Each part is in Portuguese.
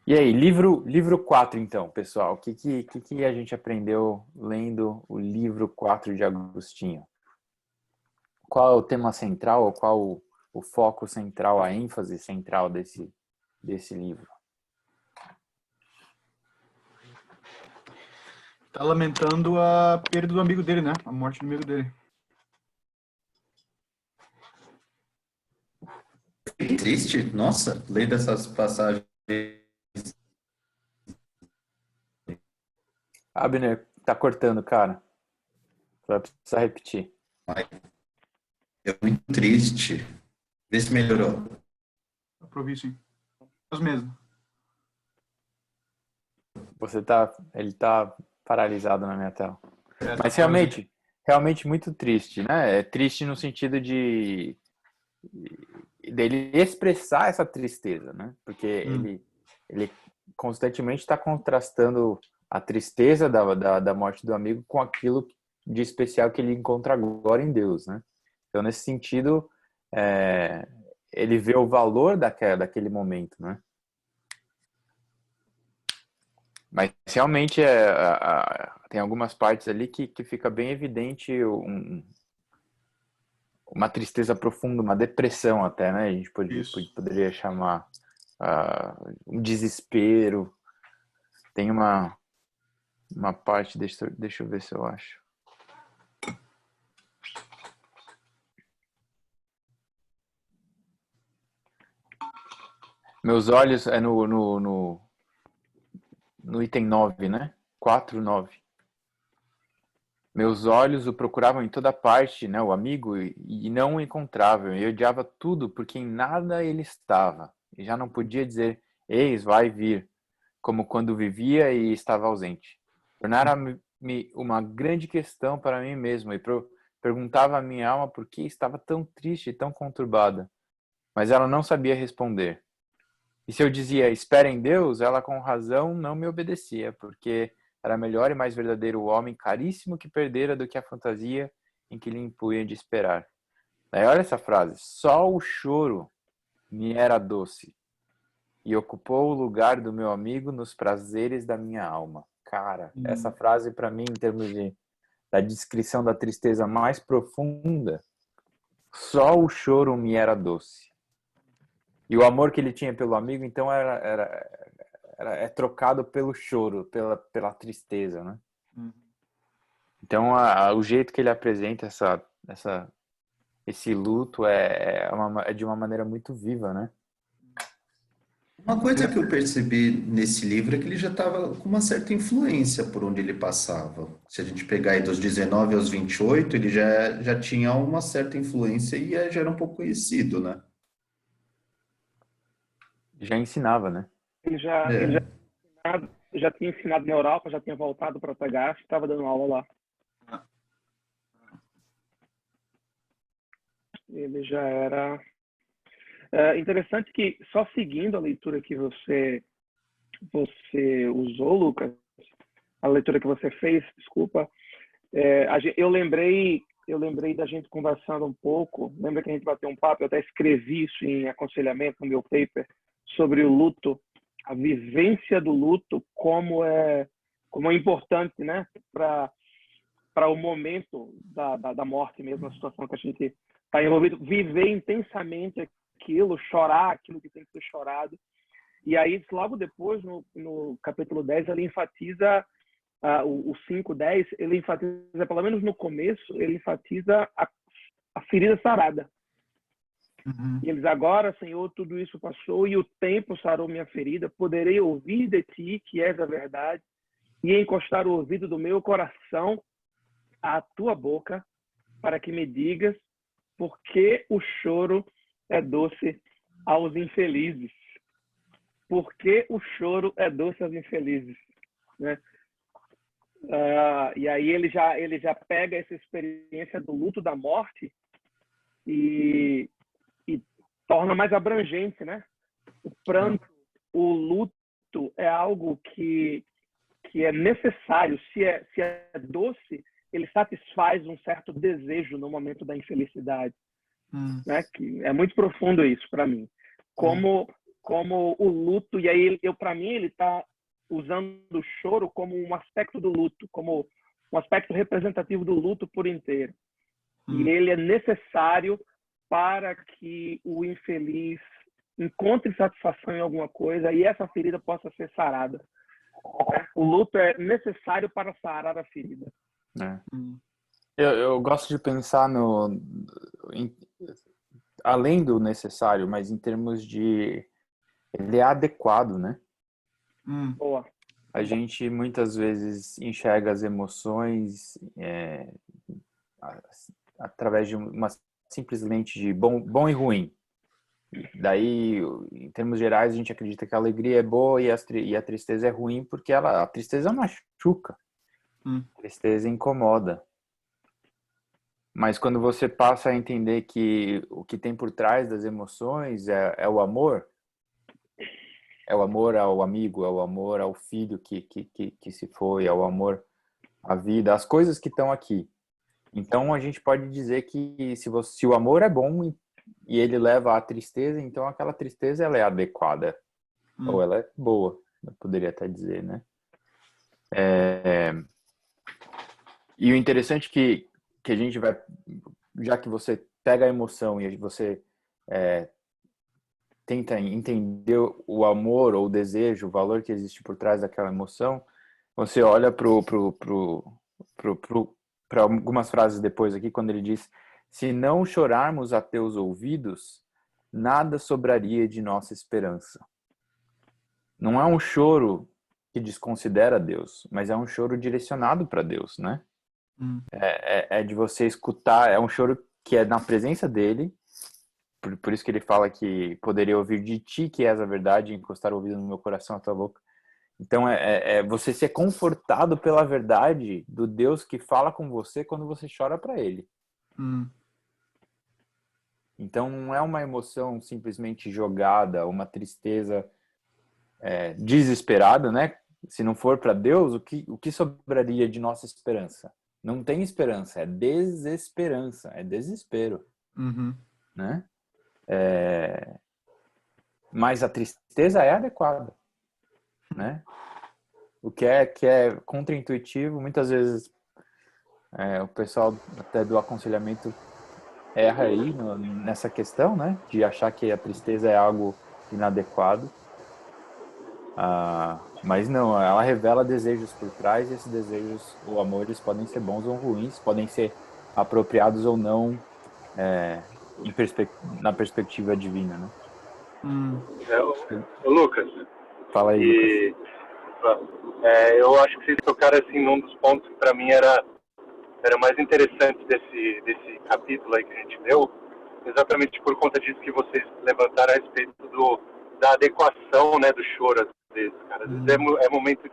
E aí, livro 4 então, pessoal. O que a gente aprendeu lendo o livro 4 de Agostinho? Qual é o tema central, ou qual o foco central, a ênfase central desse livro? Tá lamentando a perda do amigo dele, né? A morte do amigo dele. Que triste, nossa, lendo essas passagens. Abner, tá cortando, cara. Vai precisar repetir. Ai, é muito triste. Vê se melhorou. Aprovi, sim. Nós mesmo. Ele tá paralisado na minha tela. Tá Mas quase. realmente muito triste, né? É triste no sentido de dele expressar essa tristeza, né? Porque ele constantemente está contrastando a tristeza da morte do amigo com aquilo de especial que ele encontra agora em Deus, né? Então, nesse sentido, é, ele vê o valor daquele momento, né? Mas realmente tem algumas partes ali que fica bem evidente uma tristeza profunda, uma depressão até, né? A gente Isso. poderia chamar um desespero. Tem uma parte, deixa eu ver se eu acho. Meus olhos é no item 9, né? 4:9. Meus olhos o procuravam em toda parte, né, o amigo, e não o encontravam. Eu odiava tudo, porque em nada ele estava. E já não podia dizer, eis, vai vir, como quando vivia e estava ausente. Tornara-me uma grande questão para mim mesmo, e perguntava à minha alma por que estava tão triste e tão conturbada. Mas ela não sabia responder. E se eu dizia, espera em Deus, ela com razão não me obedecia, porque era melhor e mais verdadeiro o homem caríssimo que perdera do que a fantasia em que lhe impunha de esperar. Daí olha essa frase, só o choro me era doce e ocupou o lugar do meu amigo nos prazeres da minha alma. Cara, essa frase para mim, em termos da descrição da tristeza mais profunda, só o choro me era doce. E o amor que ele tinha pelo amigo, então, é trocado pelo choro, pela tristeza, né? Então, o jeito que ele apresenta esse luto é de uma maneira muito viva, né? Uma coisa que eu percebi nesse livro é que ele já estava com uma certa influência por onde ele passava. Se a gente pegar aí dos 19 aos 28, ele já tinha uma certa influência e já era um pouco conhecido, né? Já ensinava, né? Ele já, ele já, É. já tinha ensinado na Europa, já tinha voltado para Tagaste, estava dando aula lá. Ele já era... interessante que, só seguindo a leitura que você usou, Lucas, a leitura que você fez, desculpa, eu lembrei da gente conversando um pouco, lembra que a gente bateu um papo, eu até escrevi isso em aconselhamento no meu paper, sobre o luto, a vivência do luto, como é importante, né, para o momento da morte mesmo, a situação que a gente está envolvido, viver intensamente aquilo, chorar aquilo que tem que ser chorado. E aí, logo depois, no capítulo 10, ele enfatiza o 5:10, ele enfatiza, pelo menos no começo, ele enfatiza a ferida sarada. E eles, agora, Senhor, tudo isso passou e o tempo sarou minha ferida, poderei ouvir de ti, que és a verdade, e encostar o ouvido do meu coração à tua boca, para que me digas por que o choro é doce aos infelizes. Por que o choro é doce aos infelizes, né? E aí ele já pega essa experiência do luto da morte e torna mais abrangente, né? O pranto, o luto é algo que é necessário. Se é doce, ele satisfaz um certo desejo no momento da infelicidade, né? Que é muito profundo isso para mim. Como como o luto, e aí para mim ele está usando o choro como um aspecto do luto, como um aspecto representativo do luto por inteiro. E ele é necessário para que o infeliz encontre satisfação em alguma coisa e essa ferida possa ser sarada. O luto é necessário para sarar a ferida. É. Eu gosto de pensar além do necessário, mas em termos de ele é adequado, né? Boa. A gente muitas vezes enxerga as emoções através de uma simples lente de bom e ruim. Daí, em termos gerais, a gente acredita que a alegria é boa e a tristeza é ruim porque a tristeza machuca, a tristeza incomoda. Mas quando você passa a entender que o que tem por trás das emoções é o amor ao amigo, é o amor ao filho que se foi, é o amor à vida, as coisas que estão aqui. Então a gente pode dizer que se o amor é bom e ele leva à tristeza, então aquela tristeza ela é adequada ou ela é boa, eu poderia até dizer, né? E o interessante que a gente vai, já que você pega a emoção e você tenta entender o amor ou o desejo, o valor que existe por trás daquela emoção, você olha para algumas frases depois aqui, quando ele diz: se não chorarmos a teus ouvidos, nada sobraria de nossa esperança. Não é um choro que desconsidera Deus, mas é um choro direcionado para Deus, né? É de você escutar, é um choro que é na presença dele, por isso que ele fala que poderia ouvir de ti que és a verdade e encostar o ouvido no meu coração, a tua boca. Então é você ser confortado pela verdade do Deus que fala com você quando você chora para ele. Então não é uma emoção simplesmente jogada, uma tristeza desesperada, né? Se não for para Deus, o que sobraria de nossa esperança? Não tem esperança, é desesperança, é desespero, né? Mas a tristeza é adequada, né? O que é contraintuitivo, muitas vezes o pessoal até do aconselhamento erra aí nessa questão, né? De achar que a tristeza é algo inadequado. Mas não, ela revela desejos por trás e esses desejos ou amores podem ser bons ou ruins, podem ser apropriados ou não na perspectiva divina, né? Ô, Lucas, Fala aí, Lucas. eu acho que vocês tocaram assim num dos pontos que para mim era mais interessante desse capítulo aí que a gente leu, exatamente por conta disso que vocês levantaram a respeito da adequação, né, do choro às vezes, cara. Às vezes é momento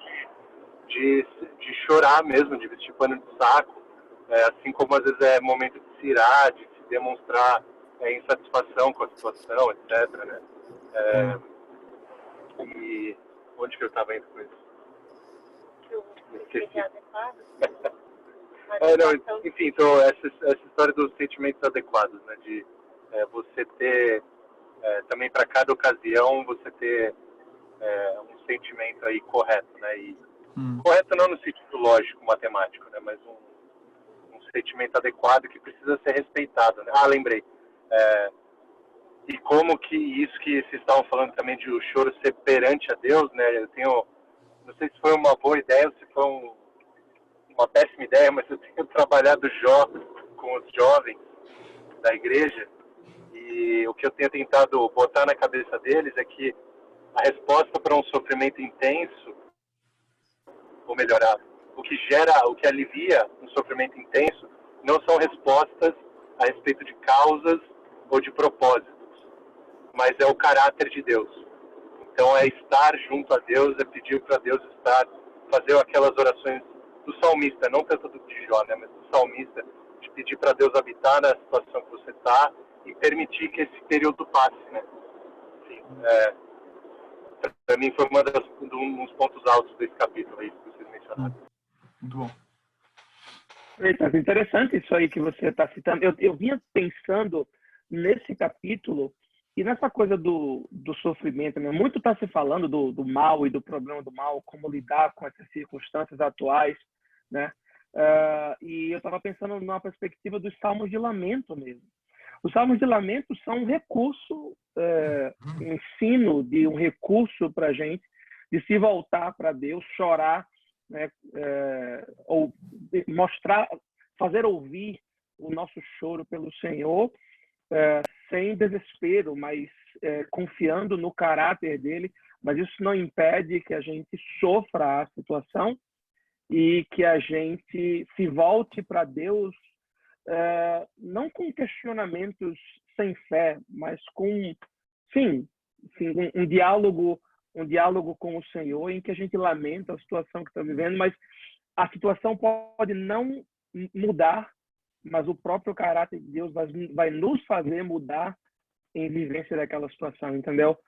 de chorar mesmo, de vestir pano de saco, assim como às vezes é momento de se irar, de se demonstrar insatisfação com a situação, etc, né? E onde que eu estava indo com isso? Esqueci. Enfim, então essa história dos sentimentos adequados, né? De você ter também para cada ocasião você ter um sentimento aí correto, né? E correto não no sentido lógico, matemático, né? Mas um sentimento adequado que precisa ser respeitado, né? Lembrei. E como que isso que vocês estavam falando também de o choro ser perante a Deus, né? Eu tenho, não sei se foi uma boa ideia ou se foi uma péssima ideia, mas eu tenho trabalhado com os jovens da igreja e o que eu tenho tentado botar na cabeça deles é que a resposta para um sofrimento intenso, ou melhor, o que alivia um sofrimento intenso não são respostas a respeito de causas ou de propósitos, mas é o caráter de Deus. Então é estar junto a Deus, é pedir para Deus fazer aquelas orações do salmista, não tanto do de Jó, né, mas do salmista, de pedir para Deus habitar na situação que você está e permitir que esse período passe, né? Enfim, para mim foi um dos pontos altos desse capítulo aí que vocês mencionaram. Muito bom. Eita, interessante isso aí que você está citando. Eu vinha pensando nesse capítulo E nessa coisa do sofrimento, né? Muito está se falando do mal e do problema do mal, como lidar com essas circunstâncias atuais, né? E eu estava pensando numa perspectiva dos salmos de lamento mesmo. Os salmos de lamento são um recurso, um ensino de um recurso para a gente de se voltar para Deus, chorar, né? Ou mostrar, fazer ouvir o nosso choro pelo Senhor, sem desespero, mas confiando no caráter dele. Mas isso não impede que a gente sofra a situação e que a gente se volte para Deus, não com questionamentos sem fé, mas com, sim, um diálogo com o Senhor, em que a gente lamenta a situação que está vivendo, mas a situação pode não mudar, mas o próprio caráter de Deus vai nos fazer mudar em vivência daquela situação, entendeu?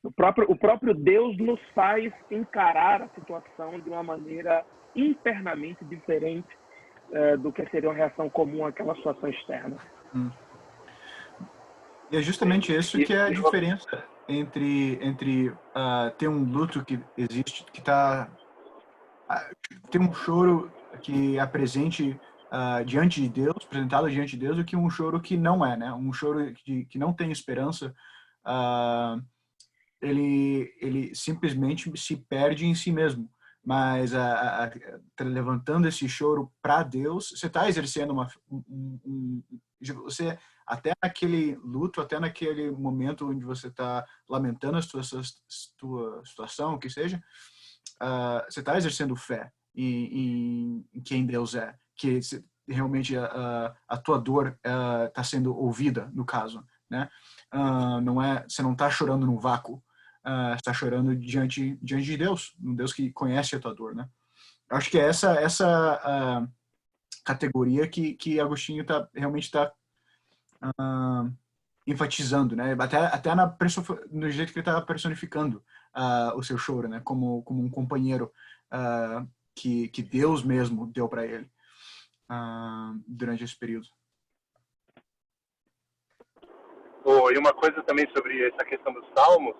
O próprio Deus nos faz encarar a situação de uma maneira internamente diferente do que seria uma reação comum àquela situação externa. E é justamente isso que é a diferença entre ter um luto que existe, que ter um choro que é presente diante de Deus, apresentado diante de Deus, do que um choro que não é, né? Um choro que não tem esperança, ele simplesmente se perde em si mesmo. Mas levantando esse choro para Deus, você está exercendo você, até naquele luto, até naquele momento onde você está lamentando a tua situação, o que seja, você está exercendo fé em quem Deus é, que realmente a tua dor está sendo ouvida, no caso, né? Você não está chorando no vácuo, está chorando diante de Deus, um Deus que conhece a tua dor, né? Acho que é essa categoria que Agostinho realmente está enfatizando, né? Até no jeito que ele está personificando o seu choro, né? Como um companheiro que Deus mesmo deu para ele durante esse período. E uma coisa também sobre essa questão dos salmos,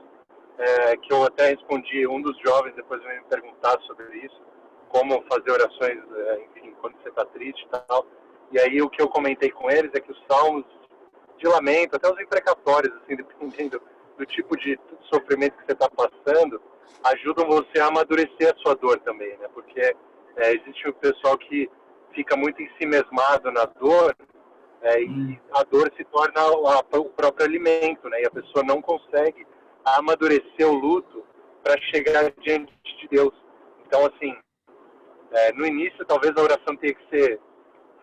que eu até respondi, um dos jovens depois veio me perguntar sobre isso, como fazer orações, enfim, quando você está triste e tal. E aí o que eu comentei com eles é que os salmos de lamento, até os imprecatórios, assim, dependendo do tipo de sofrimento que você está passando, ajudam você a amadurecer a sua dor também, né? Porque existe um pessoal que fica muito ensimesmado na dor, e a dor se torna o próprio alimento, né? E a pessoa não consegue amadurecer o luto para chegar diante de Deus. Então, assim, no início talvez a oração tenha que ser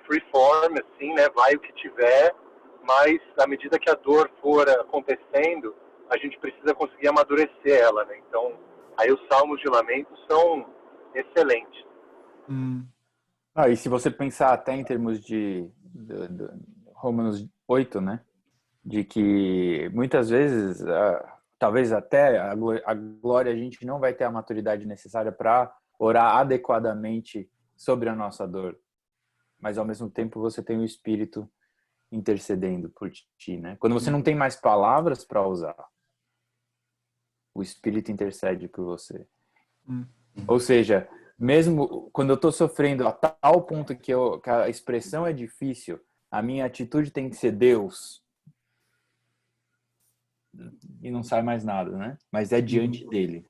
freeform, assim, né? Vai o que tiver, mas à medida que a dor for acontecendo, a gente precisa conseguir amadurecer ela, né? Então, aí os salmos de lamento são excelentes. E se você pensar até em termos de Romanos 8, né? De que muitas vezes, talvez até a glória, a gente não vai ter a maturidade necessária para orar adequadamente sobre a nossa dor. Mas ao mesmo tempo você tem o Espírito intercedendo por ti, né? Quando você não tem mais palavras para usar, o Espírito intercede por você. Ou seja, mesmo quando eu estou sofrendo a tal ponto que a expressão é difícil, a minha atitude tem que ser Deus. E não sai mais nada, né? Mas é diante dele.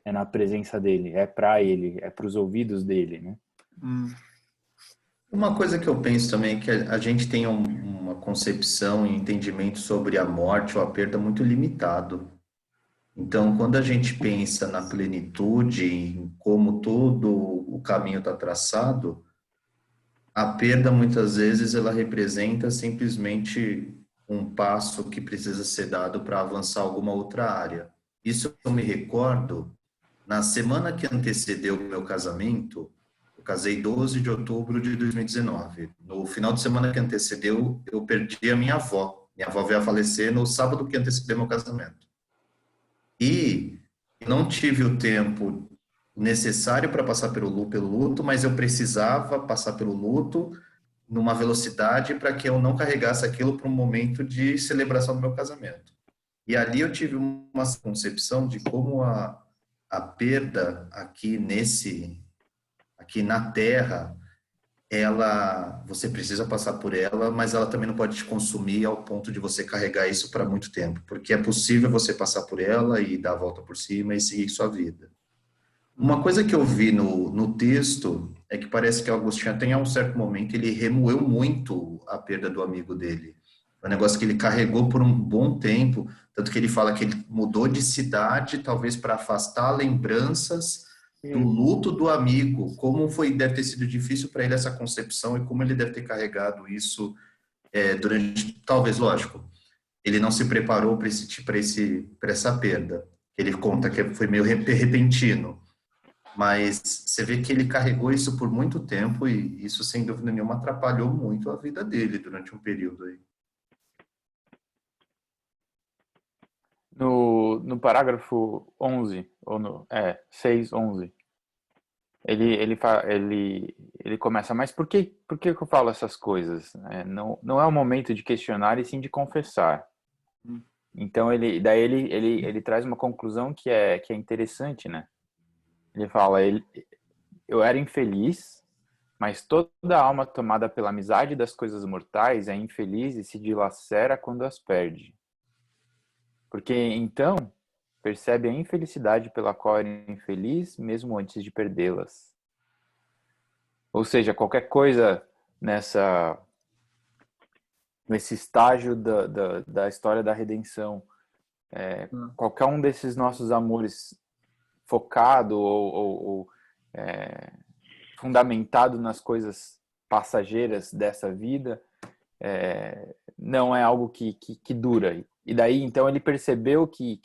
É na presença dele. É para ele. É para os ouvidos dele, né? Uma coisa que eu penso também é que a gente tem uma concepção e entendimento sobre a morte ou a perda muito limitado. Então, quando a gente pensa na plenitude, em como todo o caminho está traçado, a perda muitas vezes ela representa simplesmente um passo que precisa ser dado para avançar alguma outra área. Isso eu me recordo, na semana que antecedeu o meu casamento, eu casei 12 de outubro de 2019. No final de semana que antecedeu, eu perdi a minha avó. Minha avó veio a falecer no sábado que antecedeu meu casamento. E não tive o tempo necessário para passar pelo luto, mas eu precisava passar pelo luto numa velocidade para que eu não carregasse aquilo para um momento de celebração do meu casamento. E ali eu tive uma concepção de como a perda aqui na Terra, você precisa passar por ela, mas ela também não pode te consumir ao ponto de você carregar isso para muito tempo, porque é possível você passar por ela e dar a volta por cima e seguir sua vida. Uma coisa que eu vi no texto é que parece que Agostinho até em um certo momento ele remoeu muito a perda do amigo dele. É um negócio que ele carregou por um bom tempo, tanto que ele fala que ele mudou de cidade, talvez para afastar lembranças do luto do amigo, como deve ter sido difícil para ele essa concepção e como ele deve ter carregado isso durante, talvez, lógico, ele não se preparou para essa perda. Ele conta que foi meio repentino, mas você vê que ele carregou isso por muito tempo e isso, sem dúvida nenhuma, atrapalhou muito a vida dele durante um período aí. No parágrafo 11, ou 6:11, ele começa, mas por que eu falo essas coisas? Não é o momento de questionar, e sim de confessar. Então, ele traz uma conclusão que é interessante, né? Ele fala, eu era infeliz, mas toda alma tomada pela amizade das coisas mortais é infeliz e se dilacera quando as perde. Porque então percebe a infelicidade pela qual era infeliz mesmo antes de perdê-las. Ou seja, qualquer coisa nesse estágio da história da redenção, qualquer um desses nossos amores focado ou fundamentado nas coisas passageiras dessa vida, não é algo que dura. E daí, então, ele percebeu que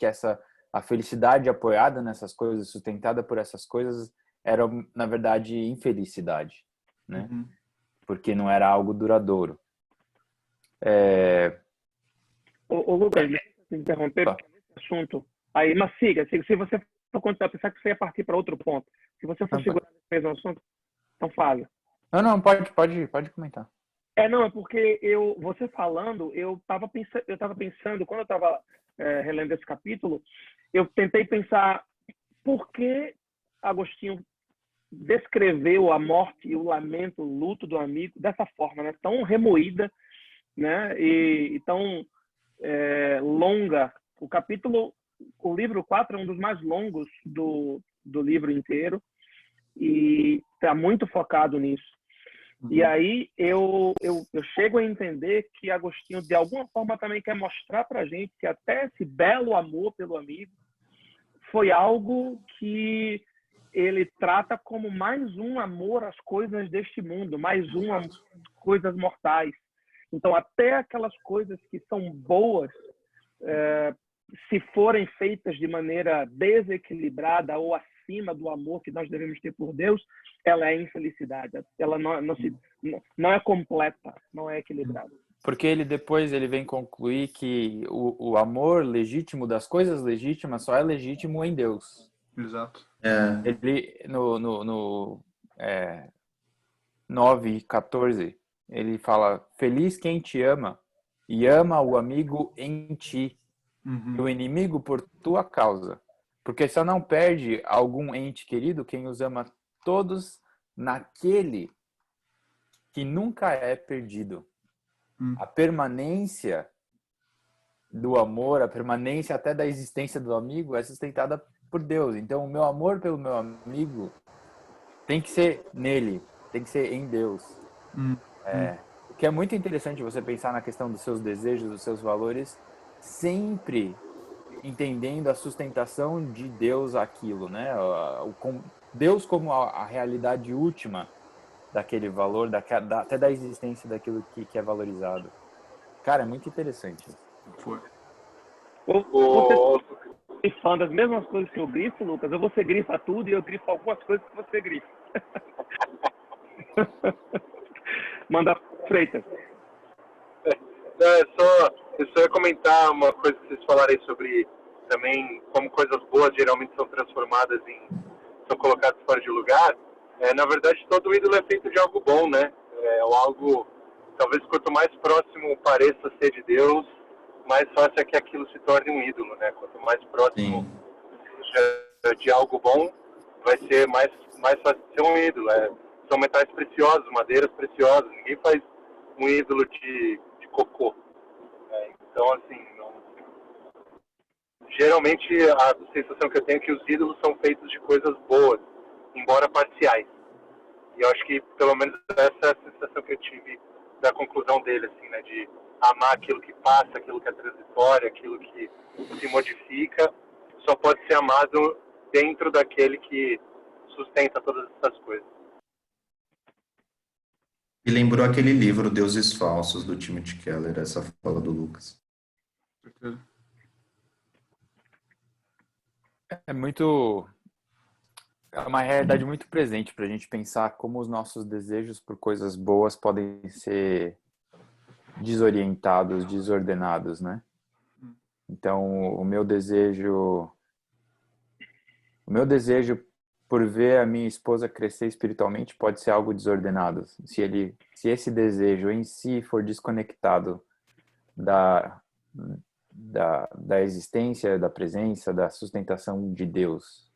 a felicidade apoiada nessas coisas, sustentada por essas coisas, era, na verdade, infelicidade, né? Porque não era algo duradouro. Lucas, me interromper nesse assunto. Aí, mas siga. Se você for continuar, pensar que você ia partir para outro ponto. Se você for segurar nesse mesmo assunto, então fale. Não, pode comentar. Não, é porque você falando, eu estava pensando, quando eu estava relendo esse capítulo, eu tentei pensar por que Agostinho descreveu a morte e o lamento, o luto do amigo dessa forma, né? Tão remoída, né? E tão longa. O livro 4 é um dos mais longos do livro inteiro e está muito focado nisso. E aí eu chego a entender que Agostinho, de alguma forma, também quer mostrar para a gente que até esse belo amor pelo amigo foi algo que ele trata como mais um amor às coisas deste mundo, mais coisas mortais. Então, até aquelas coisas que são boas, se forem feitas de maneira desequilibrada ou acima do amor que nós devemos ter por Deus, ela é infelicidade. Ela não é completa, não é equilibrada. Porque depois ele vem concluir que o amor legítimo das coisas legítimas só é legítimo em Deus. Exato. Ele, no 9:14, ele fala, feliz quem te ama e ama o amigo em ti, e o inimigo por tua causa. Porque só não perde algum ente querido quem os ama todos naquele que nunca é perdido. A permanência do amor, a permanência até da existência do amigo é sustentada por Deus. Então, o meu amor pelo meu amigo tem que ser nele, tem que ser em Deus. O que é muito interessante você pensar na questão dos seus desejos, dos seus valores, sempre entendendo a sustentação de Deus àquilo, né? Deus como a realidade última daquele valor, até da existência daquilo que é valorizado. Cara, é muito interessante. Foi. Você grifando as mesmas coisas que eu grifo, Lucas, ou você grifa tudo e eu grifo algumas coisas que você grifa. Manda, Freitas. Eu só ia comentar uma coisa que vocês falaram aí sobre também como coisas boas geralmente são transformadas são colocadas fora de lugar. Na verdade, todo ídolo é feito de algo bom, né? Ou algo talvez quanto mais próximo pareça ser de Deus, mais fácil é que aquilo se torne um ídolo, né? Quanto mais próximo Sim. seja de algo bom, vai ser mais fácil de ser um ídolo. São metais preciosos, madeiras preciosas. Ninguém faz um ídolo de cocô. Então, assim, geralmente a sensação que eu tenho é que os ídolos são feitos de coisas boas, embora parciais. E eu acho que, pelo menos, essa é a sensação que eu tive da conclusão dele, assim, né? De amar aquilo que passa, aquilo que é transitório, aquilo que se modifica, só pode ser amado dentro daquele que sustenta todas essas coisas. E lembrou aquele livro Deuses Falsos, do Timothy Keller, essa fala do Lucas. É uma realidade muito presente para a gente pensar como os nossos desejos por coisas boas podem ser desorientados, desordenados, né? Então, o meu desejo por ver a minha esposa crescer espiritualmente pode ser algo desordenado. Se esse desejo em si for desconectado da existência, da presença, da sustentação de Deus.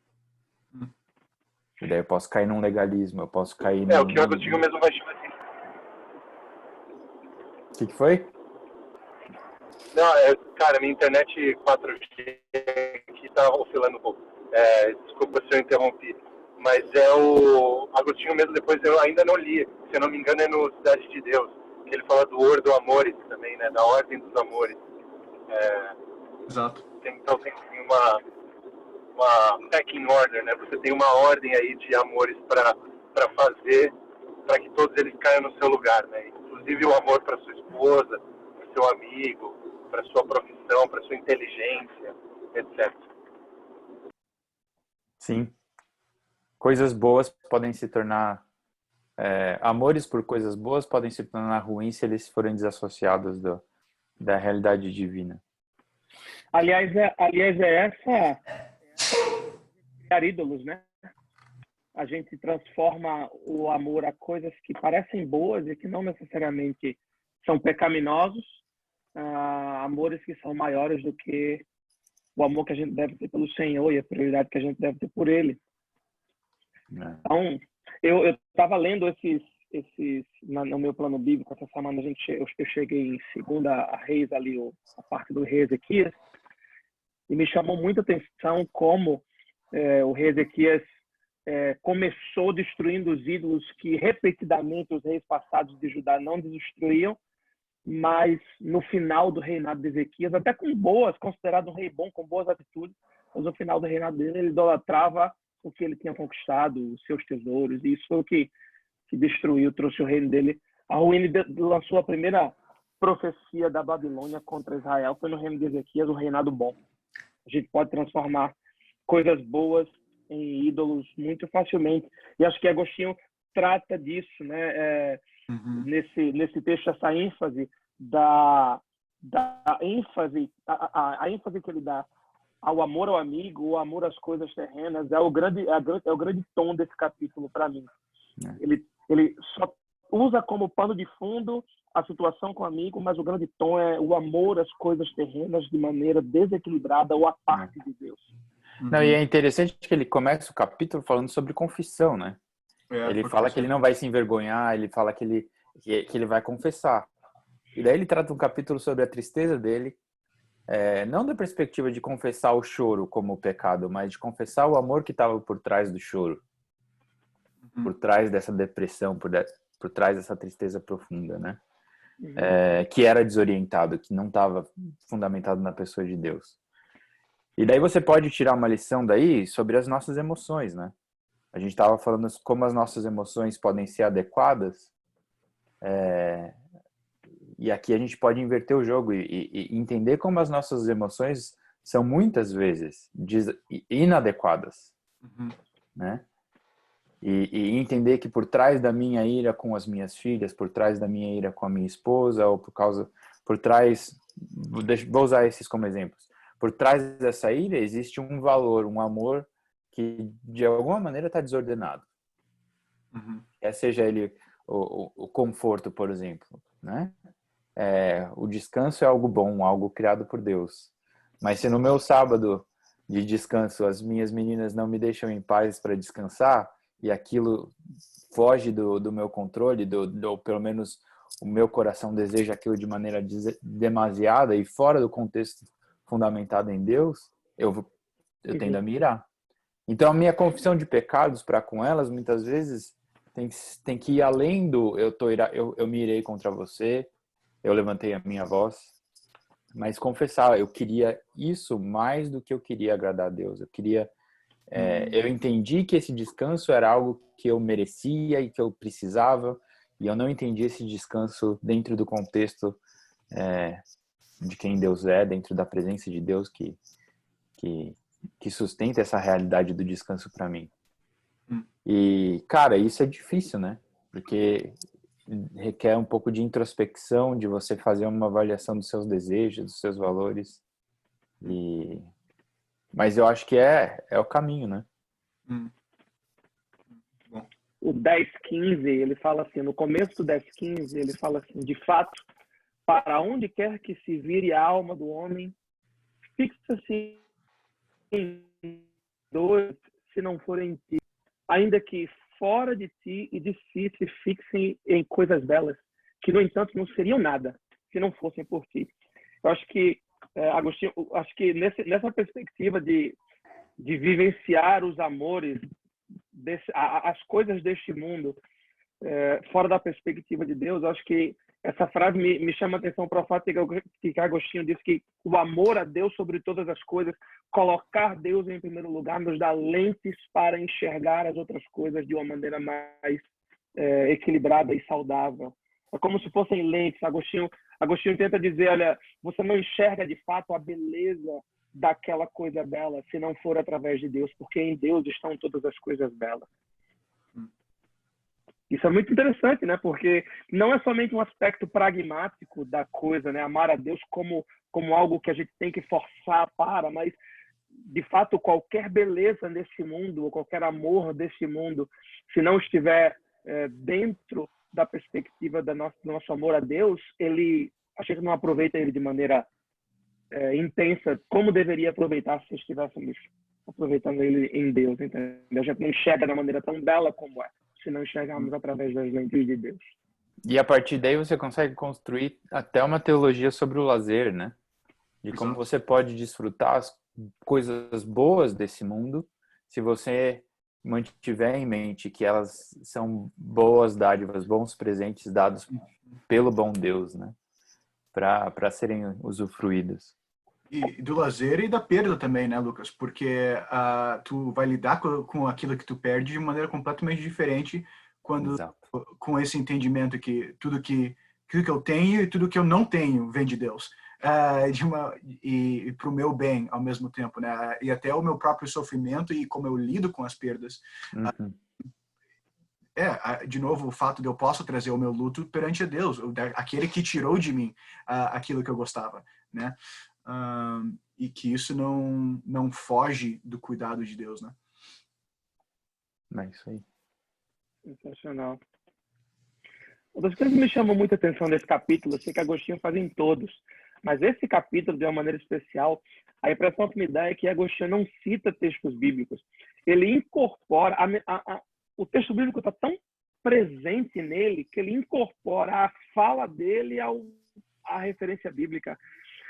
E daí eu posso cair num legalismo, eu posso cair o que o Agostinho mesmo vai chamar assim. O que foi? Não, cara, minha internet 4G aqui tá oscilando um pouco. Desculpa se eu interrompi. Mas o Agostinho mesmo, depois eu ainda não li. Se eu não me engano, é no Cidade de Deus. Que ele fala do Ordo Amores também, né? Da Ordem dos Amores. Exato. Então tem uma pecking order, né? Você tem uma ordem aí de amores para fazer para que todos eles caiam no seu lugar, né? Inclusive o amor para sua esposa, para seu amigo, para sua profissão, para sua inteligência, etc. Sim. Coisas boas podem se tornar... amores por coisas boas podem se tornar ruins se eles forem desassociados da realidade divina. Aliás, essa criar ídolos, né? A gente transforma o amor a coisas que parecem boas e que não necessariamente são pecaminosos, amores que são maiores do que o amor que a gente deve ter pelo Senhor e a prioridade que a gente deve ter por Ele. Então, eu estava lendo no meu plano bíblico essa semana. Eu cheguei em 2 Reis ali, a parte do rei Ezequias, e me chamou muita atenção como o rei Ezequias começou destruindo os ídolos que repetidamente os reis passados de Judá não destruíam, mas no final do reinado de Ezequias, até considerado um rei bom, com boas atitudes, mas no final do reinado dele, ele idolatrava o que ele tinha conquistado, os seus tesouros, e isso foi o que destruiu, trouxe o reino dele à ruína e lançou a primeira profecia da Babilônia contra Israel. Foi no reino de Ezequias, um reinado bom. A gente pode transformar coisas boas em ídolos muito facilmente. E acho que Agostinho trata disso, né? Nesse texto, essa ênfase a ênfase que ele dá ao amor ao amigo, o amor às coisas terrenas, é o grande tom desse capítulo para mim. Ele só usa como pano de fundo a situação com o amigo, mas o grande tom é o amor às coisas terrenas de maneira desequilibrada ou à parte de Deus. Não, e é interessante que ele começa o capítulo falando sobre confissão, né? Ele fala que ele não vai se envergonhar, ele fala que ele vai confessar. E daí ele trata um capítulo sobre a tristeza dele, não da perspectiva de confessar o choro como pecado, mas de confessar o amor que estava por trás do choro, por trás dessa depressão, por trás dessa tristeza profunda, né? Que era desorientado, que não estava fundamentado na pessoa de Deus. E daí você pode tirar uma lição daí sobre as nossas emoções, né? A gente estava falando como as nossas emoções podem ser adequadas, e aqui a gente pode inverter o jogo e entender como as nossas emoções são muitas vezes inadequadas, né? E entender que por trás da minha ira com as minhas filhas, por trás da minha ira com a minha esposa, ou por trás, vou usar esses como exemplos, por trás dessa ira existe um valor, um amor que de alguma maneira está desordenado. Seja ele o conforto, por exemplo. né? O descanso é algo bom, algo criado por Deus. Mas se no meu sábado de descanso as minhas meninas não me deixam em paz para descansar e aquilo foge do meu controle, ou pelo menos o meu coração deseja aquilo de maneira demasiada e fora do contexto fundamentado em Deus, eu tendo a me irar. Então a minha confissão de pecados para com elas muitas vezes tem que ir além do eu me irei contra você, eu levantei a minha voz, mas confessar, eu queria isso mais do que eu queria agradar a Deus. Eu entendi que esse descanso era algo que eu merecia e que eu precisava, e eu não entendi esse descanso dentro do contexto de quem Deus é, dentro da presença de Deus que sustenta essa realidade do descanso para mim. E, cara, isso é difícil, né? Porque requer um pouco de introspecção, de você fazer uma avaliação dos seus desejos, dos seus valores. Mas eu acho que é o caminho, né? Bom. O 10:15, ele fala assim, no começo do 10:15, ele fala assim, de fato, para onde quer que se vire a alma do homem, fixa-se em dois, se não for em ti, ainda que fora de ti e de si se fixem em coisas belas, que, no entanto, não seriam nada se não fossem por ti. Eu acho que, Agostinho, acho que nessa perspectiva de vivenciar os amores, as coisas deste mundo, fora da perspectiva de Deus, eu acho que essa frase me chama a atenção para o fato de que Agostinho disse que o amor a Deus sobre todas as coisas, colocar Deus em primeiro lugar, nos dá lentes para enxergar as outras coisas de uma maneira mais equilibrada e saudável. É como se fossem lentes. Agostinho tenta dizer, olha, você não enxerga de fato a beleza daquela coisa bela se não for através de Deus, porque em Deus estão todas as coisas belas. Isso é muito interessante, né? Porque não é somente um aspecto pragmático da coisa, né? Amar a Deus como algo que a gente tem que forçar mas de fato qualquer beleza nesse mundo, ou qualquer amor desse mundo, se não estiver dentro da perspectiva do nosso amor a Deus, a gente não aproveita ele de maneira intensa como deveria aproveitar se estivéssemos aproveitando ele em Deus, entendeu? A gente não enxerga da maneira tão bela como se não enxergarmos através das lentes de Deus. E a partir daí você consegue construir até uma teologia sobre o lazer, né? De como você pode desfrutar as coisas boas desse mundo se você mantiver em mente que elas são boas dádivas, bons presentes dados pelo bom Deus, né? Para serem usufruídas. E do lazer e da perda também, né, Lucas? Porque tu vai lidar com aquilo que tu perde de maneira completamente diferente com esse entendimento que tudo que eu tenho e tudo que eu não tenho vem de Deus. E para o meu bem ao mesmo tempo, né? E até o meu próprio sofrimento e como eu lido com as perdas. De novo, o fato de eu posso trazer o meu luto perante a Deus, aquele que tirou de mim aquilo que eu gostava, né? E que isso não foge do cuidado de Deus, né? É isso aí. Sensacional. Uma das coisas que me chamam muita atenção nesse capítulo, eu sei que Agostinho faz em todos, mas esse capítulo, de uma maneira especial, a impressão que me dá é que Agostinho não cita textos bíblicos. Ele incorpora... o texto bíblico está tão presente nele que ele incorpora a fala dele à referência bíblica.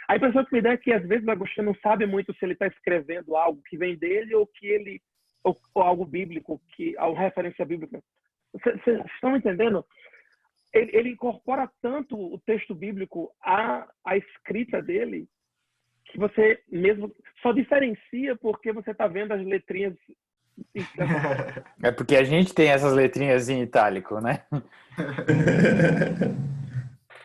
A impressão que me dá é que, às vezes, Agostinho não sabe muito se ele está escrevendo algo que vem dele ou algo bíblico, a referência bíblica. Vocês estão entendendo? Ele incorpora tanto o texto bíblico à escrita dele que você mesmo só diferencia porque você está vendo as letrinhas. É porque a gente tem essas letrinhas em itálico, né?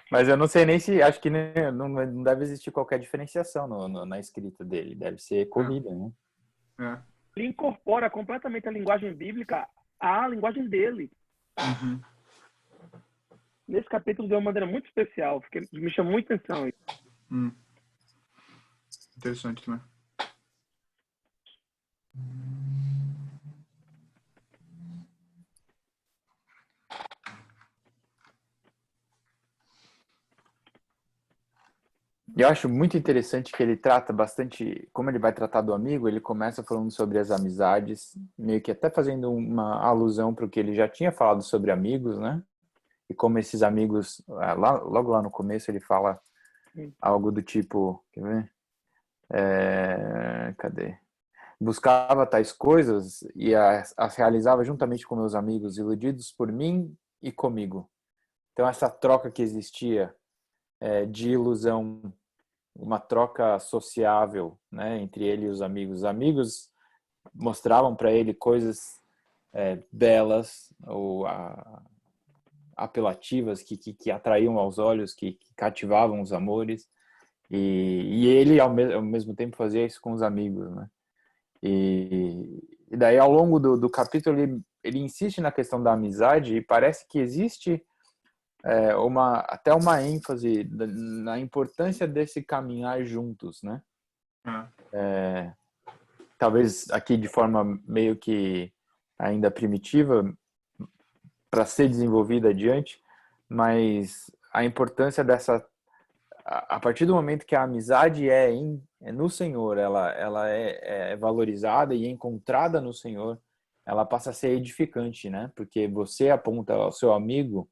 Mas eu não sei nem se... Acho que não deve existir qualquer diferenciação na escrita dele. Deve ser corrida, né? Ele incorpora completamente a linguagem bíblica à linguagem dele. Nesse capítulo de uma maneira muito especial. Me chamou muita atenção isso. Interessante também. E eu acho muito interessante que ele trata bastante, como ele vai tratar do amigo, ele começa falando sobre as amizades, meio que até fazendo uma alusão para o que ele já tinha falado sobre amigos, né? E como esses amigos, logo lá no começo ele fala algo do tipo, quer ver? Cadê? Buscava tais coisas e as realizava juntamente com meus amigos, iludidos por mim e comigo. Então essa troca que existia de ilusão, uma troca sociável, né, entre ele e os amigos. Os amigos mostravam para ele coisas belas ou apelativas que atraíam aos olhos, que cativavam os amores. E ele, ao mesmo tempo, fazia isso com os amigos, né? E daí, ao longo do capítulo, ele insiste na questão da amizade e parece que existe até uma ênfase na importância desse caminhar juntos, né? Talvez aqui de forma meio que ainda primitiva para ser desenvolvida adiante, mas a importância dessa, a partir do momento que a amizade é no Senhor, ela é valorizada e encontrada no Senhor, ela passa a ser edificante, né? Porque você aponta ao seu amigo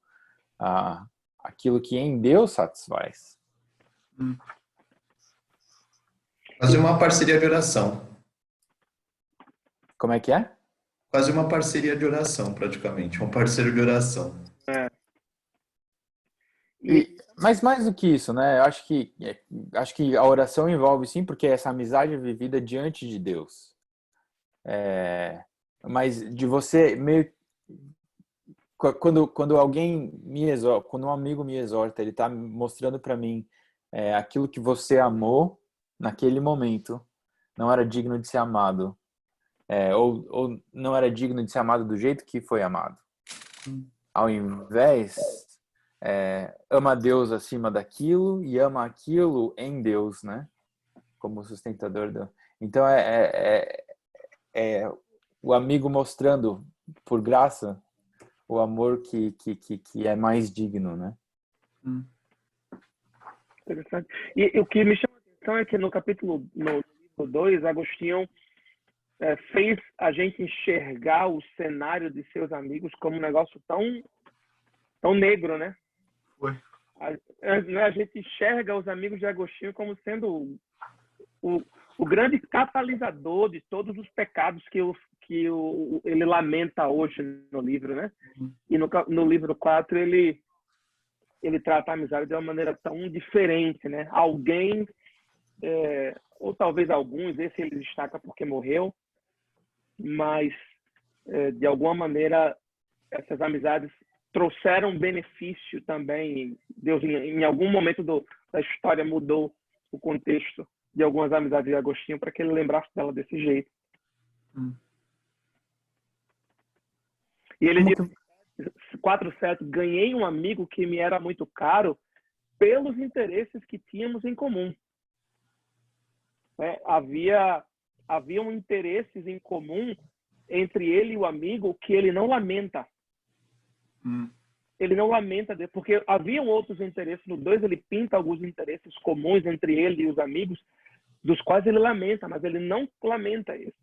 aquilo que em Deus satisfaz. Quase uma parceria de oração. Como é que é? Quase uma parceria de oração, praticamente. Um parceiro de oração. Mas mais do que isso, né? Eu acho que a oração envolve sim, porque essa amizade é vivida diante de Deus. Mas de você meio quando alguém me exorta, quando um amigo me exorta, ele está mostrando para mim aquilo que você amou naquele momento, não era digno de ser amado, ou não era digno de ser amado do jeito que foi amado. Ao invés, ama Deus acima daquilo e ama aquilo em Deus, né? Como sustentador do... Então o amigo mostrando por graça o amor que é mais digno, né? Interessante. E o que me chama a atenção é que no livro 2, Agostinho fez a gente enxergar o cenário de seus amigos como um negócio tão negro, né? Foi. A gente enxerga os amigos de Agostinho como sendo o grande catalisador de todos os pecados que ele lamenta hoje no livro, né? E no livro 4 ele trata a amizade de uma maneira tão diferente, né? Alguém, ou talvez alguns, esse ele destaca porque morreu, mas de alguma maneira essas amizades trouxeram benefício também. Deus em algum momento da história mudou o contexto de algumas amizades de Agostinho para que ele lembrasse dela desse jeito. E ele diz 4:7, ganhei um amigo que me era muito caro pelos interesses que tínhamos em comum. Haviam interesses em comum entre ele e o amigo que ele não lamenta. Ele não lamenta, porque haviam outros interesses. No 2 ele pinta alguns interesses comuns entre ele e os amigos, dos quais ele lamenta, mas ele não lamenta isso.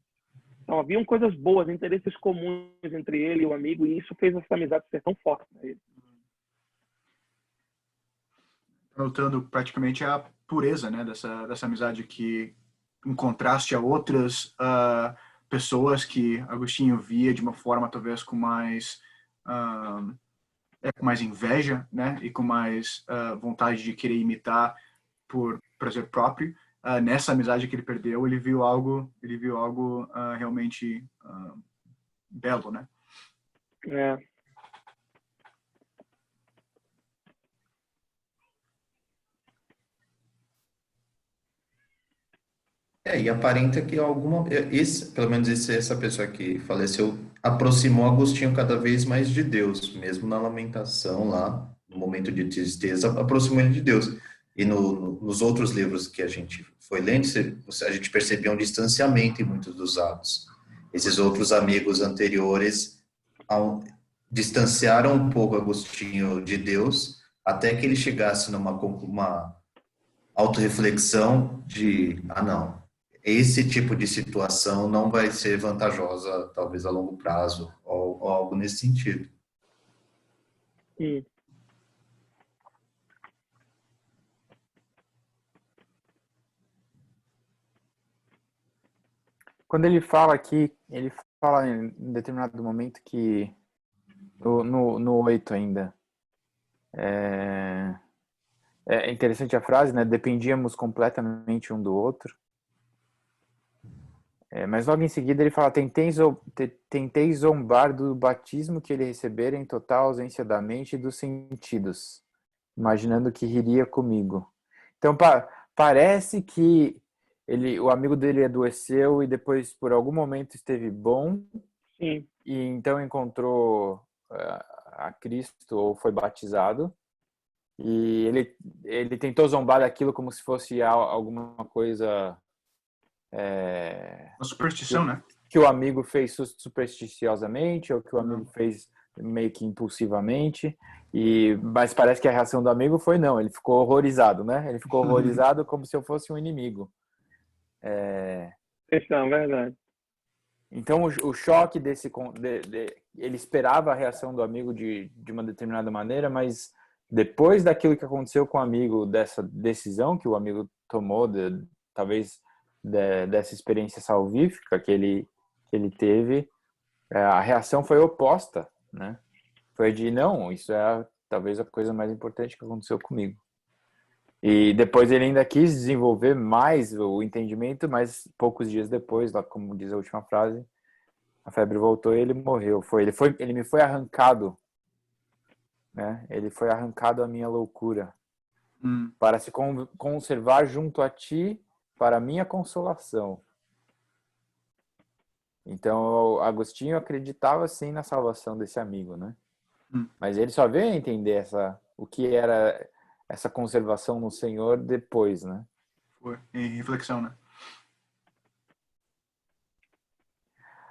Então, haviam coisas boas, interesses comuns entre ele e o amigo, e isso fez essa amizade ser tão forte. Né? Notando praticamente a pureza, né, dessa amizade, que em contraste a outras pessoas que Agostinho via de uma forma talvez com mais inveja, né, e com mais vontade de querer imitar por prazer próprio. Nessa amizade que ele perdeu, ele viu algo realmente belo, né? E aparenta que pelo menos essa pessoa que faleceu, aproximou Agostinho cada vez mais de Deus, mesmo na lamentação lá, no momento de tristeza, aproximou ele de Deus. E nos outros livros que a gente foi lendo, a gente percebia um distanciamento em muitos dos atos. Esses outros amigos anteriores distanciaram um pouco Agostinho de Deus, até que ele chegasse numa autorreflexão de, não, esse tipo de situação não vai ser vantajosa, talvez a longo prazo, ou algo nesse sentido. Hum. Quando ele fala aqui, ele fala em determinado momento que, no 8 ainda, é interessante a frase, né? Dependíamos completamente um do outro. Mas logo em seguida ele fala, tentei zombar do batismo que ele recebera em total ausência da mente e dos sentidos, imaginando que riria comigo. Então parece que o amigo dele adoeceu e depois por algum momento esteve bom. Sim. E então encontrou a Cristo ou foi batizado. E ele tentou zombar daquilo como se fosse alguma coisa... Uma superstição, né? que o amigo fez supersticiosamente ou que o Não. amigo fez meio que impulsivamente. Mas parece que a reação do amigo foi não, ele ficou horrorizado, né? Ele ficou horrorizado como se eu fosse um inimigo. Isso é verdade. Então o choque ele esperava a reação do amigo de uma determinada maneira, mas depois daquilo que aconteceu com o amigo, dessa decisão que o amigo tomou, talvez dessa experiência salvífica que ele teve, a reação foi oposta, né? Foi de não, isso é talvez a coisa mais importante que aconteceu comigo. E depois ele ainda quis desenvolver mais o entendimento, mas poucos dias depois, lá como diz a última frase, a febre voltou e ele morreu. Ele me foi arrancado, né? Ele foi arrancado à minha loucura para se conservar junto a ti para minha consolação. Então, Agostinho acreditava sim na salvação desse amigo, né? Mas ele só veio a entender o que era essa conservação no Senhor depois, né? Foi, em reflexão, né?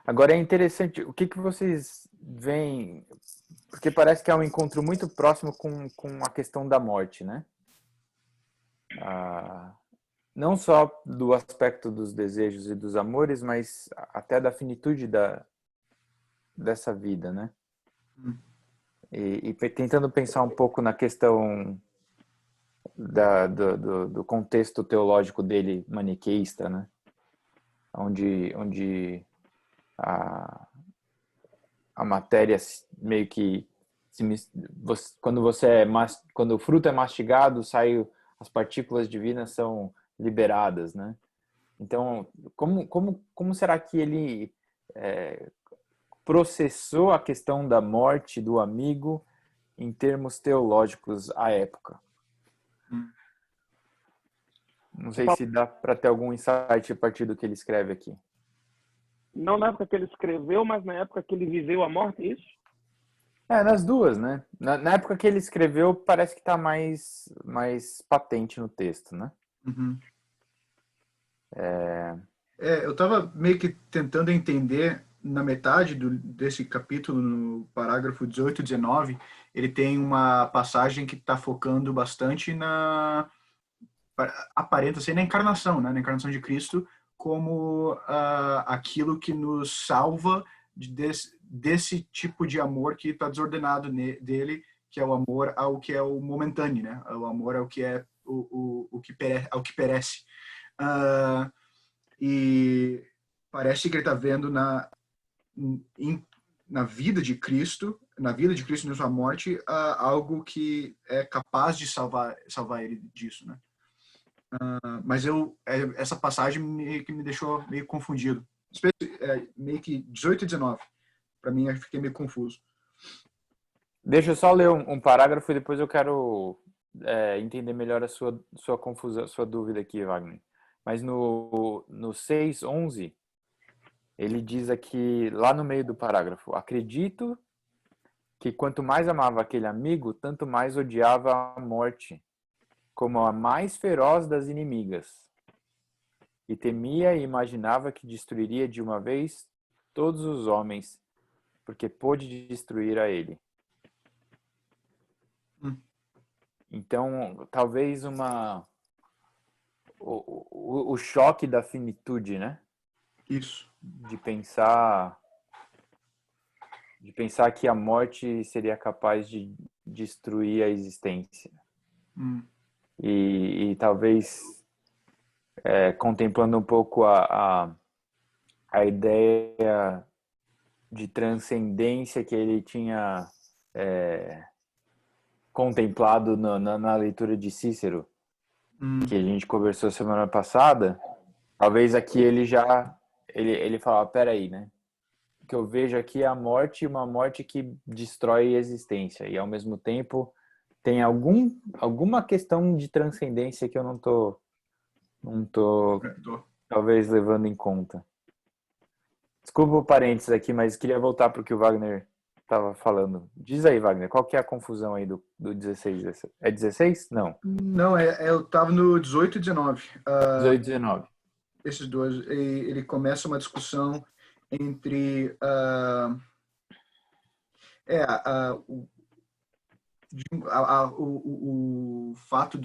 Agora é interessante, o que vocês veem? Porque parece que é um encontro muito próximo com a questão da morte, né? Não só do aspecto dos desejos e dos amores, mas até da finitude dessa vida, né? E tentando pensar um pouco na questão do contexto teológico dele maniqueísta, né? Onde a matéria meio que quando quando o fruto é mastigado, as partículas divinas são liberadas, né? Então, como será que ele processou a questão da morte do amigo em termos teológicos à época? Não sei se dá para ter algum insight a partir do que ele escreve aqui. Não na época que ele escreveu, mas na época que ele viveu a morte, é isso? Nas duas, né? Na época que ele escreveu, parece que está mais patente no texto, né? Eu estava meio que tentando entender, na metade desse capítulo, no parágrafo 18 e 19, ele tem uma passagem que está focando bastante aparenta ser na encarnação, né? Na encarnação de Cristo, como aquilo que nos salva desse tipo de amor que está desordenado dele, que é o amor ao que é o momentâneo, né? O amor ao que é ao que perece. E parece que ele está vendo na vida de Cristo, na sua morte, algo que é capaz de salvar ele disso, né? Mas essa passagem meio que me deixou meio confundido. Meio que 18 e 19. Para mim, eu fiquei meio confuso. Deixa eu só ler um parágrafo e depois eu quero entender melhor a sua confusão, a sua dúvida aqui, Wagner. Mas no 6:11, ele diz aqui, lá no meio do parágrafo, acredito que quanto mais amava aquele amigo, tanto mais odiava a morte, como a mais feroz das inimigas. E temia e imaginava que destruiria de uma vez todos os homens, porque pôde destruir a ele. Então, talvez o choque da finitude, né? Isso. De pensar que a morte seria capaz de destruir a existência. E talvez contemplando um pouco a ideia de transcendência que ele tinha contemplado na leitura de Cícero, que a gente conversou semana passada, talvez aqui ele falava, peraí, né? O que eu vejo aqui é a morte, uma morte que destrói a existência, e ao mesmo tempo tem alguma questão de transcendência que eu não tô talvez levando em conta. Desculpa o parênteses aqui, mas queria voltar para o que o Wagner estava falando. Diz aí, Wagner, qual que é a confusão aí do 16? É 16? Não. Não, eu estava no 18 e 19. 18 e 19. Esses dois. Ele começa uma discussão entre o fato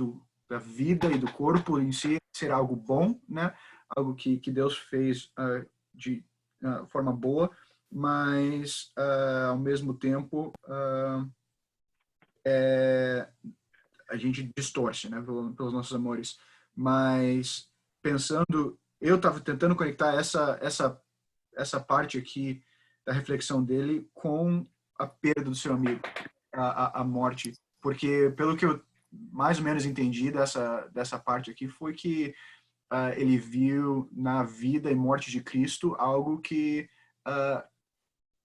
da vida e do corpo em si ser algo bom, né? Algo que Deus fez de forma boa, mas ao mesmo tempo a gente distorce, né, pelos nossos amores. Mas pensando, eu estava tentando conectar essa parte aqui da reflexão dele com a perda do seu amigo, a morte, porque pelo que eu mais ou menos entendi dessa parte aqui foi que ele viu na vida e morte de Cristo algo que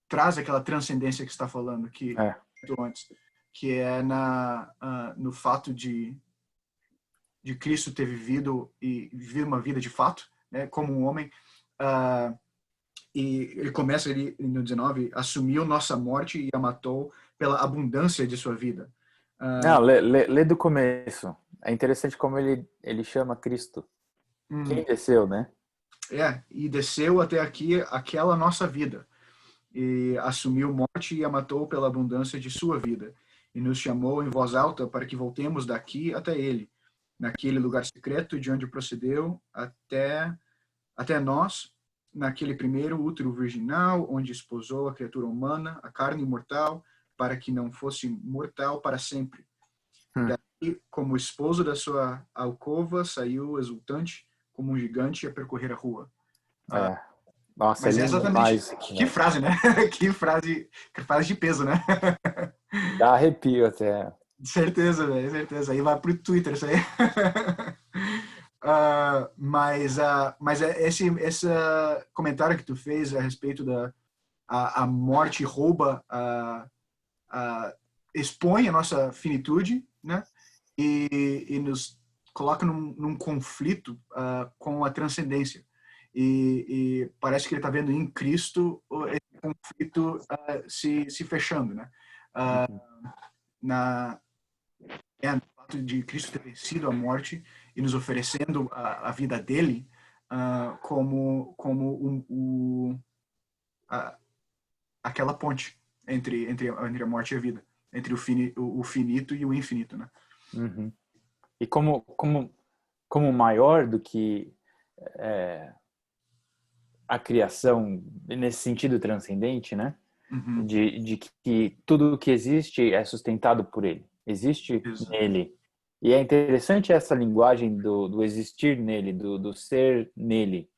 traz aquela transcendência que está falando que antes, que é no fato de Cristo ter vivido uma vida de fato, né, como um homem. E ele começa no 19, assumiu nossa morte e a matou pela abundância de sua vida. Não, lê do começo. É interessante como ele chama Cristo. Quem desceu, né? E desceu até aqui aquela nossa vida. E assumiu morte e a matou pela abundância de sua vida. E nos chamou em voz alta para que voltemos daqui até ele, naquele lugar secreto de onde procedeu até nós, naquele primeiro útero virginal, onde esposou a criatura humana, a carne imortal, para que não fosse mortal para sempre. Daí, como esposo da sua alcova, saiu exultante, como um gigante a percorrer a rua. Nossa, Mas é lindo demais. Que frase, né? que frase de peso, né? Dá arrepio até. Certeza, velho, certeza. Aí vai pro Twitter isso aí. Mas esse comentário que tu fez a respeito da a morte rouba, expõe a nossa finitude, né? E nos coloca num conflito com a transcendência. E parece que ele está vendo em Cristo esse conflito se fechando, né? No fato de Cristo ter vencido a morte e nos oferecendo a vida dele como aquela ponte entre a morte e a vida, entre o finito e o infinito, né? Uhum. E como maior do que a criação, nesse sentido transcendente, né? De que tudo o que existe é sustentado por ele, existe nele. E é interessante essa linguagem do existir nele, do ser nele,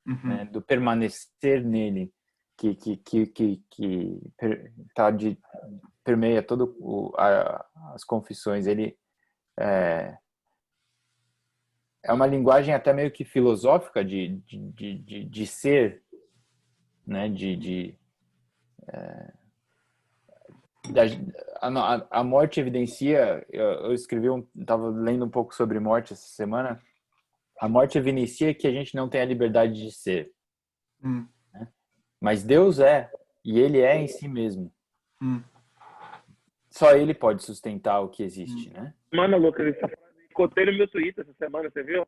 né? Do permanecer nele, que permeia todo as confissões. Ele é uma linguagem até meio que filosófica de ser, né? A morte evidencia, eu escrevi estava lendo um pouco sobre morte essa semana. A morte evidencia que a gente não tem a liberdade de ser, né? Mas Deus e ele é em si mesmo. Só ele pode sustentar o que existe, né? Mano, Lucas, cotei no meu Twitter essa semana, você viu?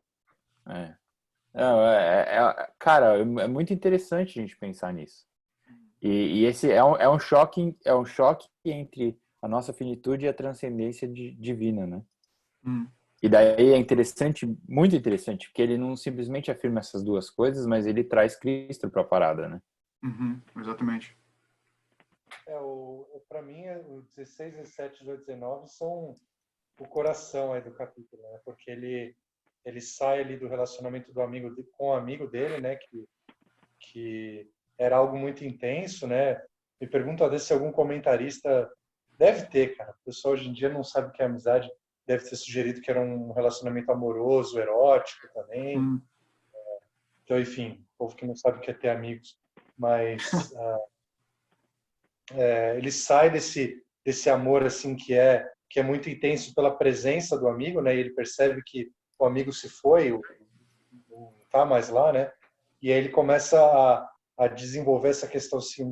Cara, é muito interessante a gente pensar nisso. E esse é um choque entre a nossa finitude e a transcendência divina, né? E daí é interessante, muito interessante, porque ele não simplesmente afirma essas duas coisas, mas ele traz Cristo para a parada, né? Exatamente. Para mim, o 16, 17 e 19 são o coração aí do capítulo, né? Porque ele sai ali do relacionamento do amigo com o amigo dele, né? Que era algo muito intenso, né? Me pergunto às vezes se algum comentarista deve ter, cara. O pessoal hoje em dia não sabe o que é amizade. Deve ter sugerido que era um relacionamento amoroso, erótico também. Então, enfim, o povo que não sabe o que é ter amigos. Mas ele sai desse amor assim que é muito intenso pela presença do amigo, né? E ele percebe que o amigo se foi, não tá mais lá, né? E aí ele começa a desenvolver essa questão assim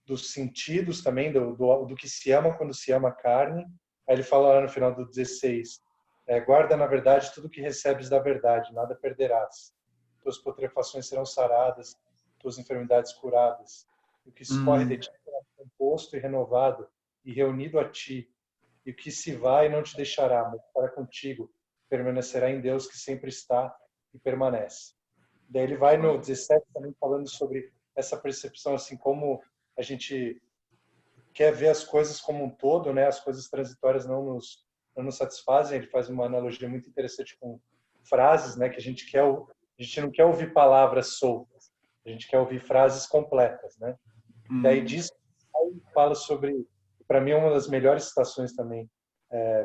dos sentidos também, do que se ama quando se ama a carne. Aí ele fala lá no final do 16, guarda na verdade tudo que recebes da verdade, nada perderás. Tuas putrefações serão saradas, tuas enfermidades curadas. O que escorre de ti será composto e renovado e reunido a ti. E o que se vai não te deixará, mas estará contigo, permanecerá em Deus que sempre está e permanece. Daí ele vai no 17 também falando sobre essa percepção, assim, como a gente quer ver as coisas como um todo, né? As coisas transitórias não nos satisfazem. Ele faz uma analogia muito interessante com frases, né? Que a gente não quer ouvir palavras soltas, a gente quer ouvir frases completas, né? Daí disso fala sobre, para mim, uma das melhores citações também,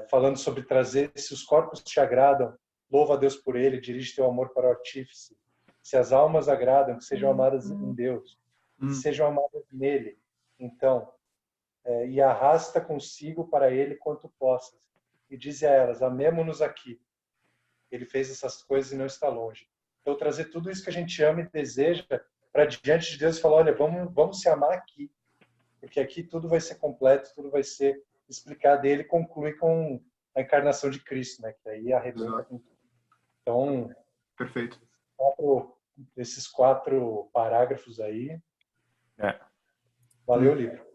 falando sobre trazer, se os corpos te agradam, louva a Deus por ele, dirige teu amor para o artífice. Se as almas agradam, que sejam amadas em Deus, que sejam amadas nele. Então, e arrasta consigo para ele quanto possas. E dize a elas, amemo-nos aqui. Ele fez essas coisas e não está longe. Então, trazer tudo isso que a gente ama e deseja para diante de Deus e falar, olha, vamos se amar aqui. Porque aqui tudo vai ser completo, tudo vai ser explicado. E ele conclui com a encarnação de Cristo, né? Que aí arrebenta com tudo. Então, perfeito. Esses 4 parágrafos aí. Valeu o livro.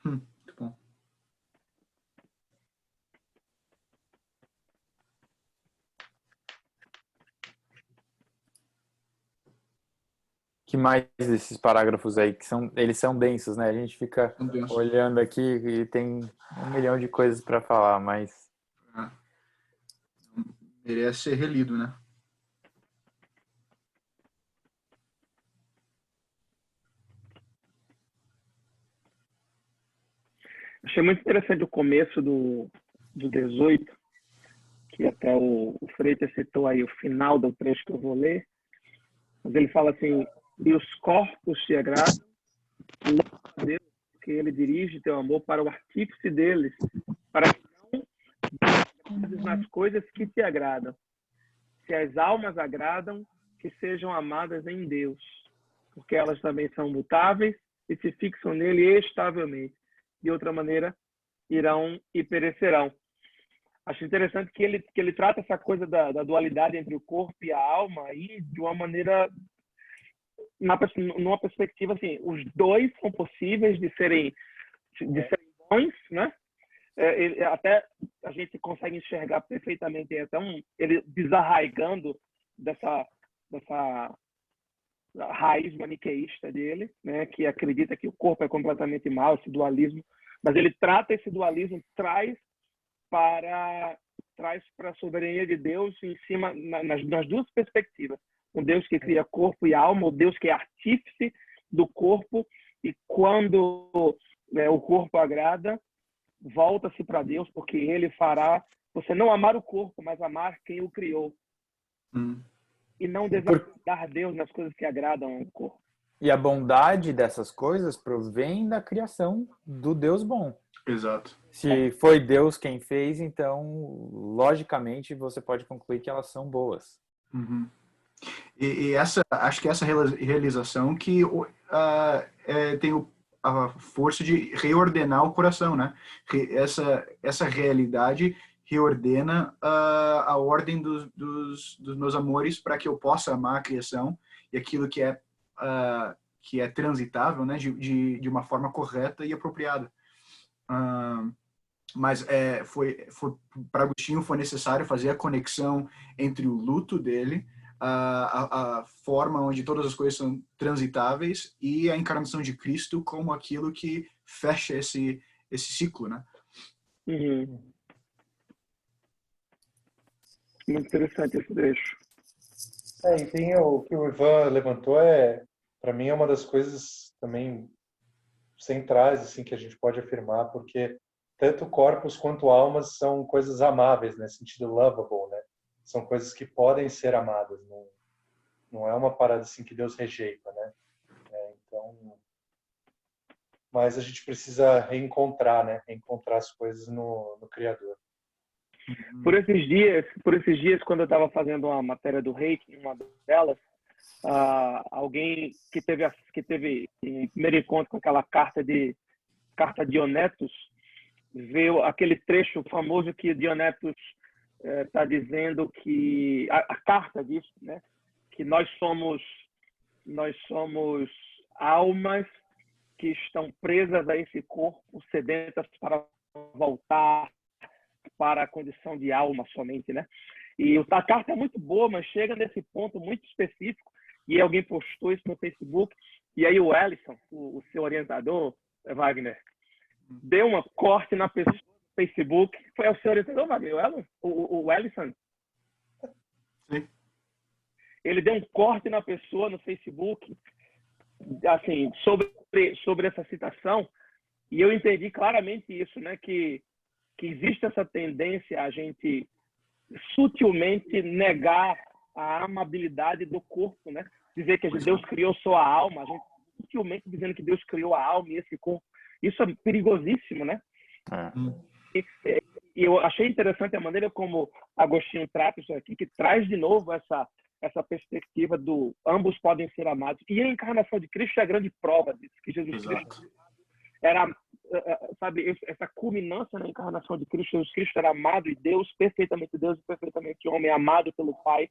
Muito bom. Que mais desses parágrafos aí, eles são densos, né? A gente fica olhando aqui e tem 1 milhão de coisas para falar, mas... Merece ser relido, né? Achei muito interessante o começo do 18, que até o Freitas citou aí o final do trecho que eu vou ler. Mas ele fala assim, e os corpos te agradam, louva a Deus, que ele dirige teu amor para o artífice deles, para que não agrades nas coisas que te agradam. Se as almas agradam, que sejam amadas em Deus, porque elas também são mutáveis e se fixam nele estavelmente. De outra maneira, irão e perecerão. Acho interessante que ele trata essa coisa da dualidade entre o corpo e a alma aí de uma maneira, numa perspectiva assim, os dois são possíveis de serem bons, né? Até a gente consegue enxergar perfeitamente, então ele desarraigando dessa raiz maniqueísta dele, né, que acredita que o corpo é completamente mau, esse dualismo, mas ele trata esse dualismo, traz para a soberania de Deus em cima nas duas perspectivas, um Deus que cria corpo e alma, o Deus que é artífice do corpo, e quando o corpo agrada, volta-se para Deus, porque ele fará você não amar o corpo, mas amar quem o criou. E não desagradar Deus nas coisas que agradam ao corpo. E a bondade dessas coisas provém da criação do Deus bom. Exato. Se foi Deus quem fez, então, logicamente, você pode concluir que elas são boas. E acho que essa realização que tem a força de reordenar o coração, né? Essa realidade reordena a ordem dos meus amores para que eu possa amar a criação e aquilo que é transitável, né, de uma forma correta e apropriada. Mas para Agostinho foi necessário fazer a conexão entre o luto dele, a forma onde todas as coisas são transitáveis, e a encarnação de Cristo como aquilo que fecha esse ciclo, né? Uhum. Muito interessante esse trecho. E tem o que o Ivan levantou, para mim, é uma das coisas também centrais assim, que a gente pode afirmar, porque tanto corpos quanto almas são coisas amáveis, né? Sentido lovable, né? São coisas que podem ser amadas, não é uma parada assim que Deus rejeita, né? Então, mas a gente precisa reencontrar, né? Reencontrar as coisas no Criador. Por esses dias, quando eu estava fazendo uma matéria do Reiki, uma delas, alguém que teve um primeiro encontro com aquela carta de Onetos, veio aquele trecho famoso que Dionetos está dizendo que a carta diz, né, que nós somos almas que estão presas a esse corpo, sedentas para voltar para a condição de alma somente, né? E a carta é muito boa, mas chega nesse ponto muito específico, e alguém postou isso no Facebook, e aí o Ellison, o seu orientador, Wagner, deu uma corte na pessoa no Facebook. Foi o seu orientador, Wagner? O Ellison? Sim. Ele deu um corte na pessoa no Facebook, assim, sobre essa citação, e eu entendi claramente isso, né? Que existe essa tendência a gente sutilmente negar a amabilidade do corpo, né? Dizer que Deus criou só a alma, a gente sutilmente dizendo que Deus criou a alma e esse corpo. Isso é perigosíssimo, né? E eu achei interessante a maneira como Agostinho trata isso aqui, que traz de novo essa perspectiva do ambos podem ser amados. E a encarnação de Cristo é a grande prova disso, que Jesus Cristo era, sabe, essa culminância na encarnação de Cristo. Jesus Cristo era amado de Deus e perfeitamente homem, amado pelo Pai,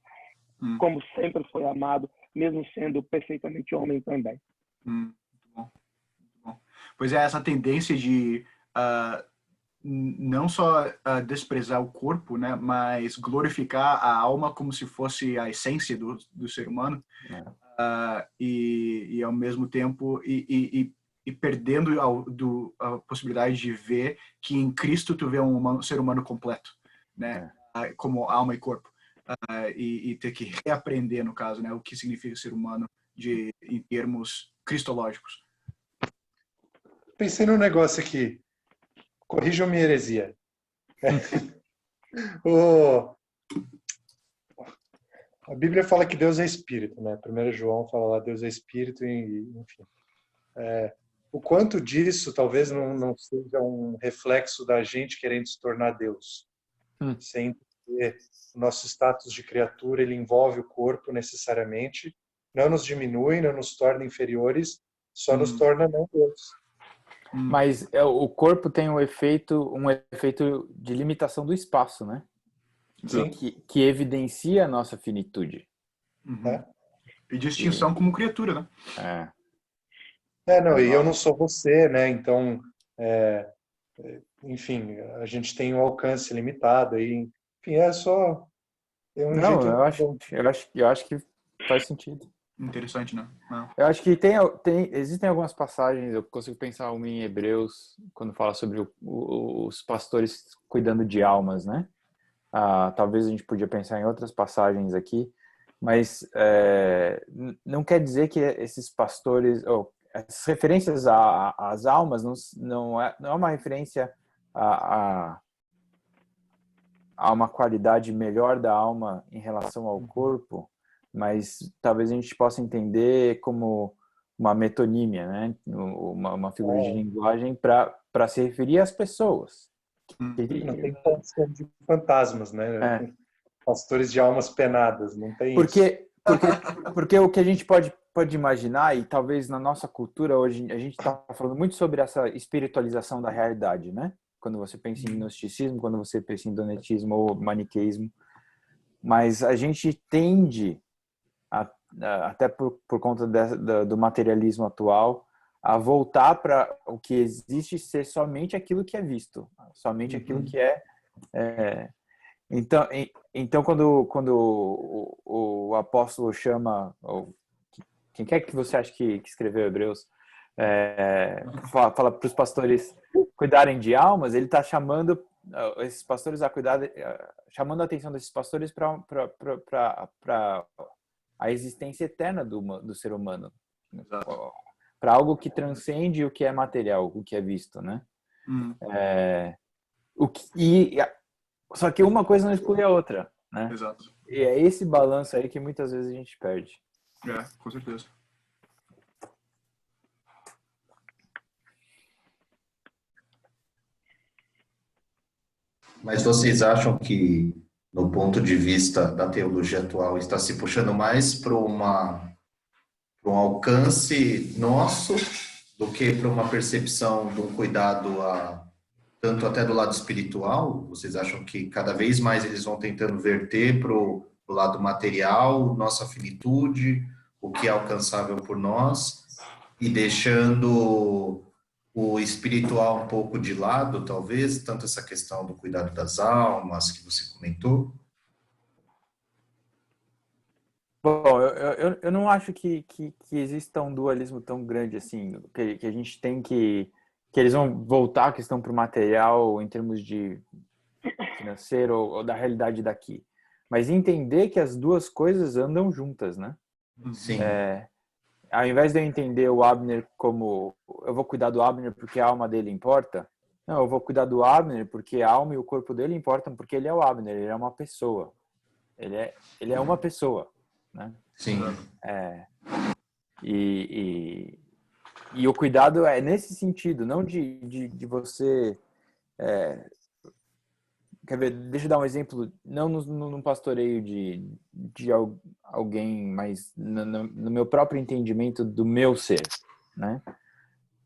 como sempre foi amado, mesmo sendo perfeitamente homem também. Muito bom. Pois é, essa tendência de não só desprezar o corpo, né, mas glorificar a alma como se fosse a essência do ser humano, e ao mesmo tempo e perdendo a possibilidade de ver que em Cristo tu vê um ser humano completo, né, como alma e corpo, e ter que reaprender, no caso, né, o que significa ser humano em termos cristológicos. Pensei num negócio aqui. Corrijam minha heresia. A Bíblia fala que Deus é espírito, né? 1 João fala lá Deus é espírito, enfim. O quanto disso talvez não seja um reflexo da gente querendo se tornar Deus. Sem entender o nosso status de criatura, ele envolve o corpo necessariamente, não nos diminui, não nos torna inferiores, só nos torna não Deus. Mas o corpo tem um efeito de limitação do espaço, né? Sim. Que evidencia a nossa finitude. E distinção como criatura, né? E eu não sou você, né? Então, enfim, a gente tem um alcance limitado. Enfim, é só... Eu acho que faz sentido. Interessante, né? Eu acho que existem algumas passagens, eu consigo pensar uma em Hebreus, quando fala sobre os pastores cuidando de almas, né? Talvez a gente podia pensar em outras passagens aqui, mas não quer dizer que esses pastores, as referências às almas não é uma referência a uma qualidade melhor da alma em relação ao corpo, mas talvez a gente possa entender como uma metonímia, né? Uma figura de linguagem para se referir às pessoas. Não tem condição de fantasmas, né? Pastores de almas penadas, não tem isso. Porque o que a gente pode imaginar, e talvez na nossa cultura hoje, a gente está falando muito sobre essa espiritualização da realidade, né? Quando você pensa em gnosticismo, quando você pensa em donatismo ou maniqueísmo. Mas a gente tende até por conta do materialismo atual, a voltar para o que existe ser somente aquilo que é visto, somente aquilo que então quando o apóstolo chama, quem quer que você acha que escreveu Hebreus, fala para os pastores cuidarem de almas, ele está chamando esses pastores a cuidar, chamando a atenção desses pastores para a existência eterna do ser humano, para algo que transcende o que é material, o que é visto, né? Só que uma coisa não exclui a outra, né? Exato. E é esse balanço aí que muitas vezes a gente perde. Com certeza. Mas vocês acham que, no ponto de vista da teologia atual, está se puxando mais para um alcance nosso do que para uma percepção de um cuidado tanto até do lado espiritual? Vocês acham que cada vez mais eles vão tentando verter para o lado material, nossa finitude, o que é alcançável por nós, e deixando o espiritual um pouco de lado, talvez, tanto essa questão do cuidado das almas que você comentou? Bom, eu não acho que exista um dualismo tão grande assim, que a gente tem que eles vão voltar a questão para o material em termos de financeiro ou da realidade daqui. Mas entender que as duas coisas andam juntas, né? Sim. Ao invés de eu entender o Abner como eu vou cuidar do Abner porque a alma dele importa, não, eu vou cuidar do Abner porque a alma e o corpo dele importam porque ele é o Abner, ele é uma pessoa. Ele é uma pessoa, né? Sim. E o cuidado é nesse sentido, não de você... quer ver, deixa eu dar um exemplo, não no pastoreio de alguém, mas no meu próprio entendimento do meu ser, né?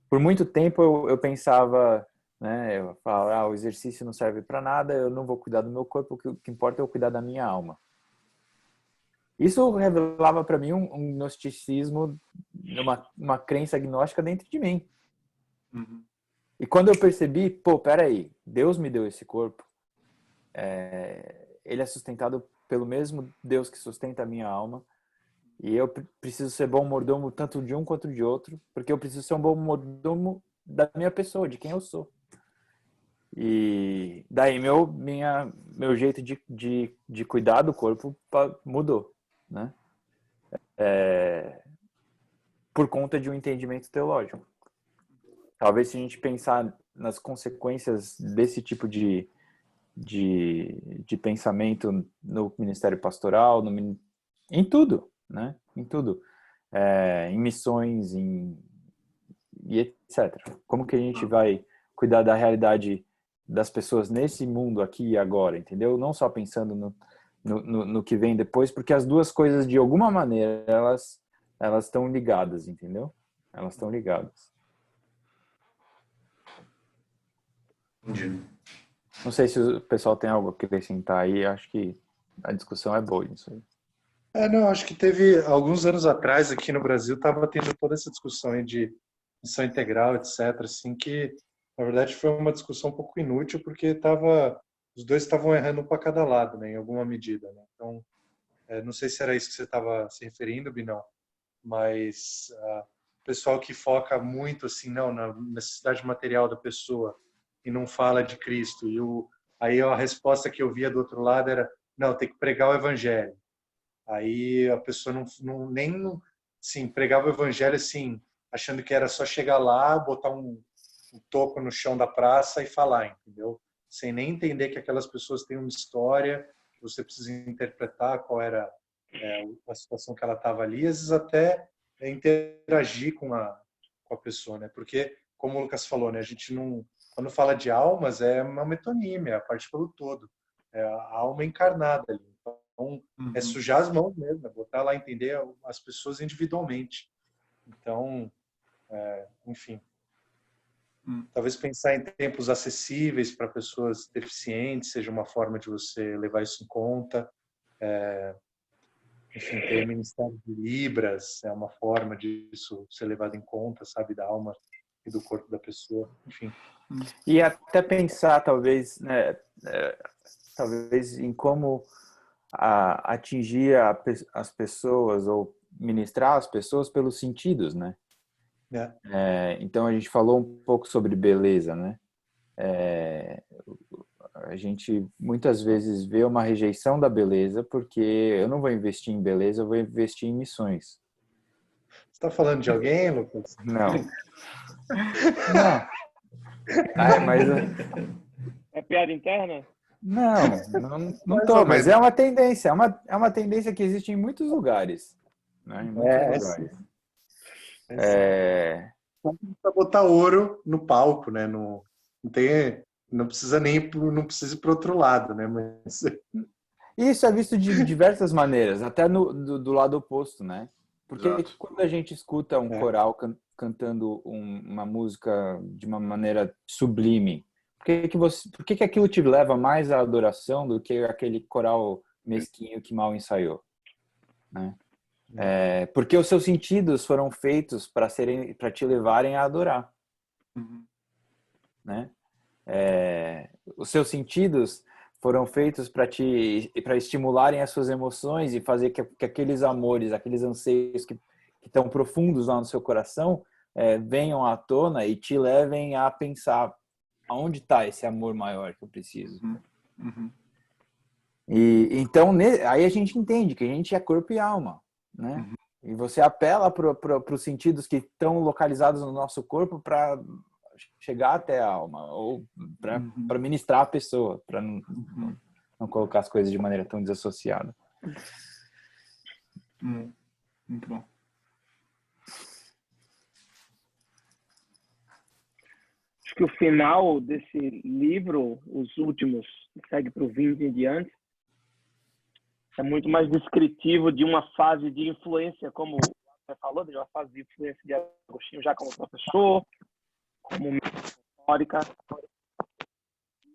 Por muito tempo eu pensava, né, eu falava, o exercício não serve para nada, eu não vou cuidar do meu corpo, o que importa é eu cuidar da minha alma. Isso revelava para mim um gnosticismo, uma crença agnóstica dentro de mim. E quando eu percebi, peraí, Deus me deu esse corpo, ele é sustentado pelo mesmo Deus que sustenta a minha alma, e eu preciso ser bom mordomo tanto de um quanto de outro, porque eu preciso ser um bom mordomo da minha pessoa, de quem eu sou. E daí meu jeito de cuidar do corpo mudou, né? Por conta de um entendimento teológico. Talvez se a gente pensar nas consequências desse tipo de pensamento no ministério pastoral, em tudo, né? Em tudo. Em missões, e etc. Como que a gente vai cuidar da realidade das pessoas nesse mundo aqui e agora, entendeu? Não só pensando no que vem depois, porque as duas coisas, de alguma maneira, elas estão ligadas, entendeu? Elas estão ligadas. Entendi. Não sei se o pessoal tem algo a acrescentar aí, acho que a discussão é boa nisso aí. Não, acho que teve, alguns anos atrás, aqui no Brasil, estava tendo toda essa discussão aí de missão integral, etc., assim, que, na verdade, foi uma discussão um pouco inútil, porque os dois estavam errando um para cada lado, né, em alguma medida, né? Então, não sei se era isso que você estava se referindo, Binão, mas o pessoal que foca muito, assim, não, na necessidade material da pessoa e não fala de Cristo, aí a resposta que eu via do outro lado era, não, tem que pregar o evangelho. Aí a pessoa nem sim, pregava o evangelho assim, achando que era só chegar lá, botar um toco no chão da praça e falar, entendeu? Sem nem entender que aquelas pessoas têm uma história, que você precisa interpretar qual era a situação que ela estava ali, às vezes até interagir com a pessoa, né? Porque, como o Lucas falou, né, a gente não, quando fala de almas, é uma metonímia, a parte pelo todo, é a alma encarnada ali. Então, é sujar as mãos mesmo, é botar lá, entender as pessoas individualmente. Então, enfim. Talvez pensar em tempos acessíveis para pessoas deficientes seja uma forma de você levar isso em conta. enfim, ter ministério de Libras é uma forma disso ser levado em conta, sabe, da alma e do corpo da pessoa, enfim. E até pensar, talvez, né, talvez em como atingir as pessoas ou ministrar as pessoas pelos sentidos, né? Então a gente falou um pouco sobre beleza, né? A gente muitas vezes vê uma rejeição da beleza porque eu não vou investir em beleza, eu vou investir em missões. Você está falando de alguém, Lucas? Não. Não. Mas É piada interna? não tô, mas é uma tendência, é uma tendência que existe em muitos lugares, né? Em muitos lugares. Não precisa botar ouro no palco, né? Não precisa ir para outro lado, né? Mas... Isso é visto de diversas maneiras, até do lado oposto, né? Porque Exato. quando a gente escuta um coral cantando uma música de uma maneira sublime, por que aquilo te leva mais à adoração do que aquele coral mesquinho que mal ensaiou, né? Porque os seus sentidos foram feitos para te levarem a adorar, né? Os seus sentidos foram feitos para estimularem as suas emoções e fazer que aqueles amores, aqueles anseios que estão profundos lá no seu coração venham à tona e te levem a pensar aonde está esse amor maior que eu preciso. E então aí a gente entende que a gente é corpo e alma, né? E você apela para os sentidos que estão localizados no nosso corpo para chegar até a alma ou para ministrar a pessoa, para não colocar as coisas de maneira tão desassociada. Muito bom. Acho que o final desse livro, os últimos, segue para o 20 em diante, é muito mais descritivo de uma fase de influência, como você falou, de uma fase de influência de Agostinho já como professor, como histórica.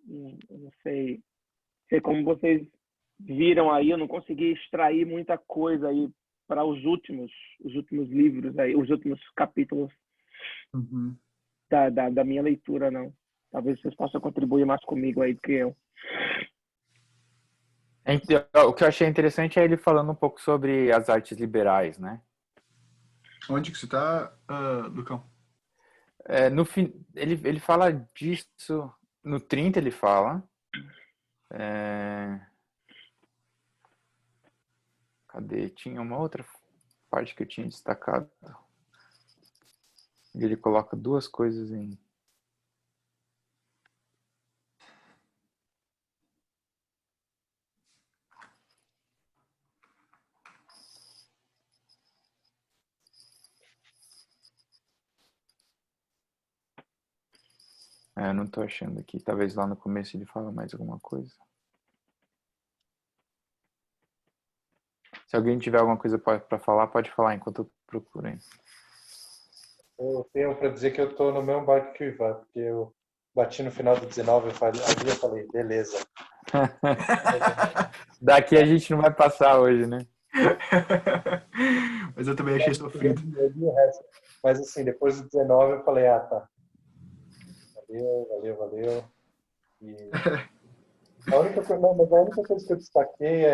Não sei como vocês viram aí, eu não consegui extrair muita coisa aí para os últimos livros aí, os últimos capítulos da minha leitura, não. Talvez vocês possam contribuir mais comigo aí do que eu. O que eu achei interessante é ele falando um pouco sobre as artes liberais, né? Onde que você está, Lucão? No fim, ele fala disso, no 30 ele fala. Cadê? Tinha uma outra parte que eu tinha destacado. Ele coloca duas coisas em... não estou achando aqui. Talvez lá no começo ele fala mais alguma coisa. Se alguém tiver alguma coisa para falar, pode falar enquanto eu procuro. Hein? Eu tenho para dizer que eu estou no mesmo barco que o Ivan, porque eu bati no final do 19 eu falei, beleza. Daqui a gente não vai passar hoje, né? Mas eu também achei sofrido. Mas assim, depois do 19 eu falei, tá. Valeu. E a única coisa que eu destaquei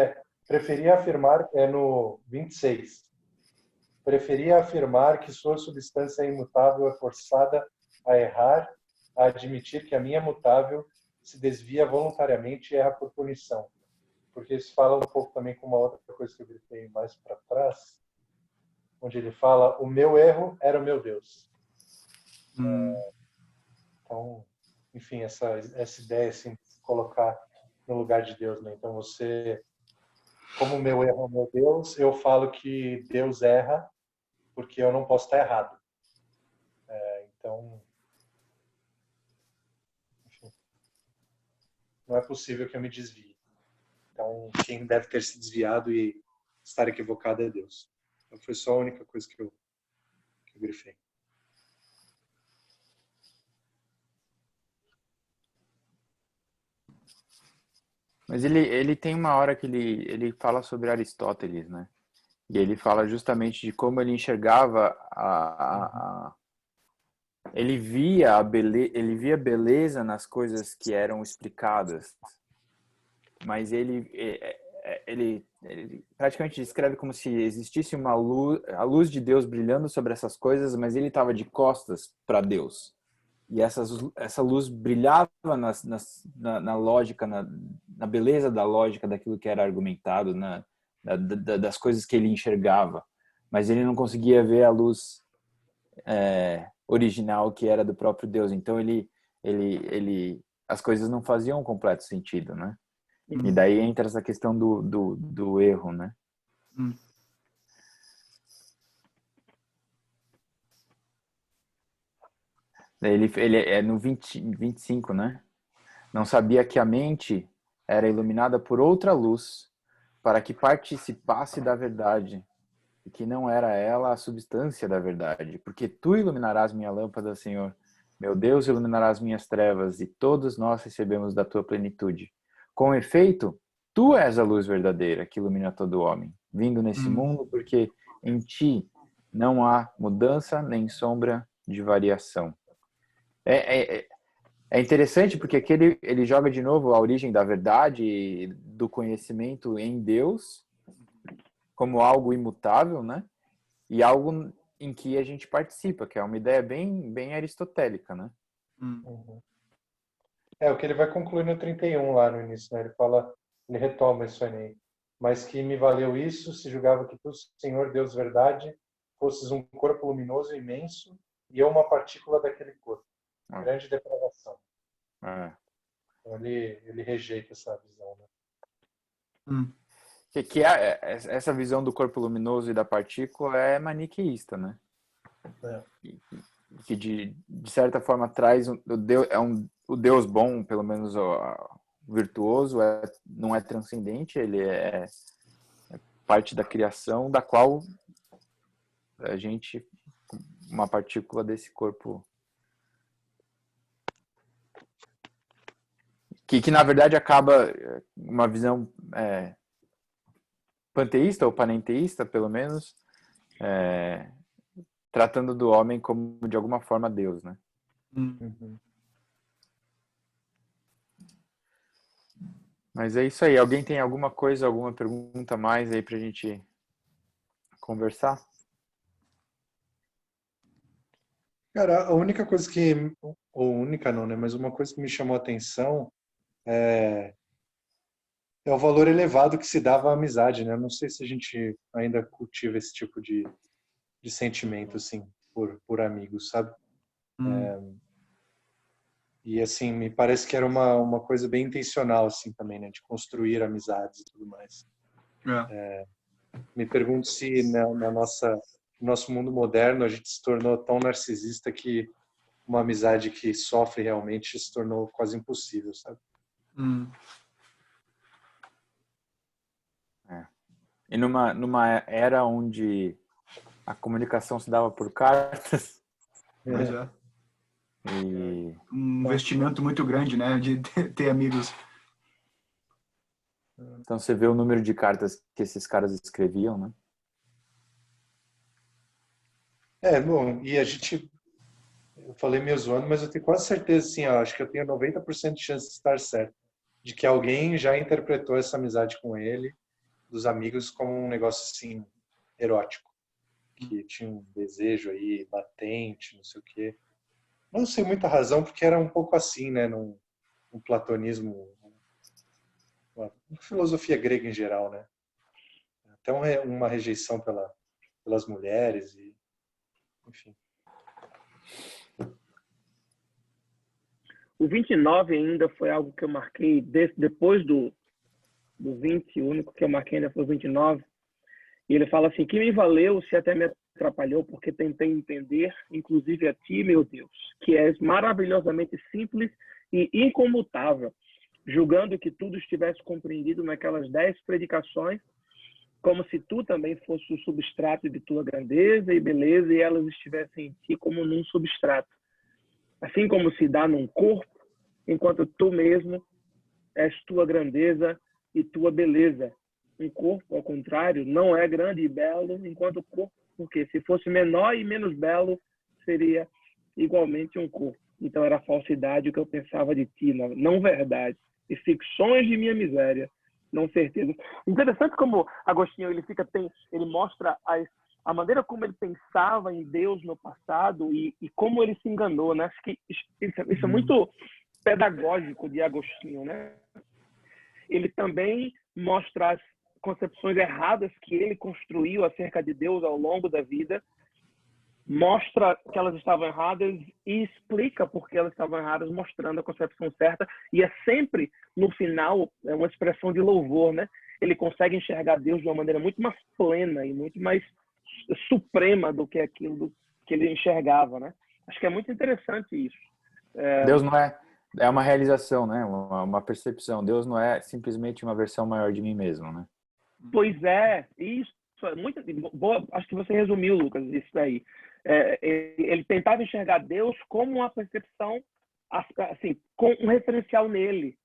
preferia afirmar, no 26. Preferia afirmar que sua substância imutável é forçada a errar, a admitir que a minha mutável se desvia voluntariamente e erra por punição. Porque isso fala um pouco também com uma outra coisa que eu gritei mais para trás, onde ele fala, o meu erro era o meu Deus. Então, enfim, essa ideia assim, de se colocar no lugar de Deus, né? Então você, como o meu erro é o meu Deus, eu falo que Deus erra porque eu não posso estar errado. Então, enfim, não é possível que eu me desvie. Então, quem deve ter se desviado e estar equivocado é Deus. Então, foi só a única coisa que eu grifei. Mas ele tem uma hora que ele fala sobre Aristóteles, né? E ele fala justamente de como ele enxergava ele via beleza nas coisas que eram explicadas, mas ele praticamente descreve como se existisse uma luz, a luz de Deus brilhando sobre essas coisas, mas ele estava de costas para Deus. E essa luz brilhava na lógica, na beleza da lógica daquilo que era argumentado, das coisas que ele enxergava. Mas ele não conseguia ver a luz original que era do próprio Deus. Então as coisas não faziam completo sentido, né? E daí entra essa questão do erro, né? Ele é no 25, né? Não sabia que a mente era iluminada por outra luz para que participasse da verdade e que não era ela a substância da verdade. Porque tu iluminarás minha lâmpada, Senhor. Meu Deus, iluminarás minhas trevas e todos nós recebemos da tua plenitude. Com efeito, tu és a luz verdadeira que ilumina todo homem, vindo nesse mundo porque em ti não há mudança nem sombra de variação. É interessante porque aqui ele joga de novo a origem da verdade, do conhecimento em Deus, como algo imutável, né? E algo em que a gente participa, que é uma ideia bem aristotélica, né? O que ele vai concluir no 31 lá no início, né? Ele retoma isso aí. Mas que me valeu isso, se julgava que tu, Senhor Deus verdade, fosses um corpo luminoso e imenso, e eu uma partícula daquele corpo. Grande depravação. Então ele rejeita essa visão, né? Que essa visão do corpo luminoso e da partícula é maniqueísta, né? Que de certa forma traz o Deus bom, pelo menos virtuoso, não é transcendente, ele é parte da criação, da qual a gente, uma partícula desse corpo, que na verdade acaba uma visão panteísta ou panenteísta, pelo menos, tratando do homem como de alguma forma Deus, né? Mas é isso aí. Alguém tem alguma pergunta a mais aí pra gente conversar? Cara, a única coisa ou única não, né? Mas uma coisa que me chamou a atenção é o valor elevado que se dava à amizade, né? Eu não sei se a gente ainda cultiva esse tipo de sentimento, assim, por amigos, sabe? E, assim, me parece que era uma coisa bem intencional, assim, também, né? De construir amizades e tudo mais. Me pergunto se no nosso mundo moderno a gente se tornou tão narcisista que uma amizade que sofre realmente se tornou quase impossível, sabe? E numa era onde a comunicação se dava por cartas. E um investimento muito grande, né, de ter amigos. Então você vê o número de cartas que esses caras escreviam, né? Bom, e eu falei meio zoando, mas eu tenho quase certeza, assim, acho que eu tenho 90% de chance de estar certo, de que alguém já interpretou essa amizade com ele, dos amigos, como um negócio, assim, erótico, que tinha um desejo aí latente, não sei o quê. Não sei muita razão, porque era um pouco assim, né, num platonismo, uma filosofia grega em geral, né? Até uma rejeição pelas mulheres, e enfim. O 29 ainda foi algo que eu marquei depois do 20, o único que eu marquei ainda foi o 29. E ele fala assim: que me valeu se até me atrapalhou, porque tentei entender, inclusive a ti, meu Deus, que és maravilhosamente simples e incomutável, julgando que tudo estivesse compreendido naquelas 10 predicações, como se tu também fosse o substrato de tua grandeza e beleza, e elas estivessem em ti como num substrato. Assim como se dá num corpo, enquanto tu mesmo és tua grandeza e tua beleza, um corpo, ao contrário, não é grande e belo, enquanto o corpo, porque se fosse menor e menos belo, seria igualmente um corpo. Então era falsidade o que eu pensava de ti, não verdade. E ficções de minha miséria, não certeza. Interessante como Agostinho ele mostra a maneira como ele pensava em Deus no passado e como ele se enganou, né? Acho que isso é muito pedagógico de Agostinho, né? Ele também mostra as concepções erradas que ele construiu acerca de Deus ao longo da vida, mostra que elas estavam erradas e explica por que elas estavam erradas, mostrando a concepção certa. E é sempre, no final, uma expressão de louvor, né? Ele consegue enxergar Deus de uma maneira muito mais plena e muito mais suprema do que aquilo que ele enxergava, né? Acho que é muito interessante isso. Deus não é uma realização, né? Uma percepção. Deus não é simplesmente uma versão maior de mim mesmo, né? Pois é, isso é muito boa. Acho que você resumiu, Lucas, isso daí. Ele tentava enxergar Deus como uma percepção, assim, com um referencial nele.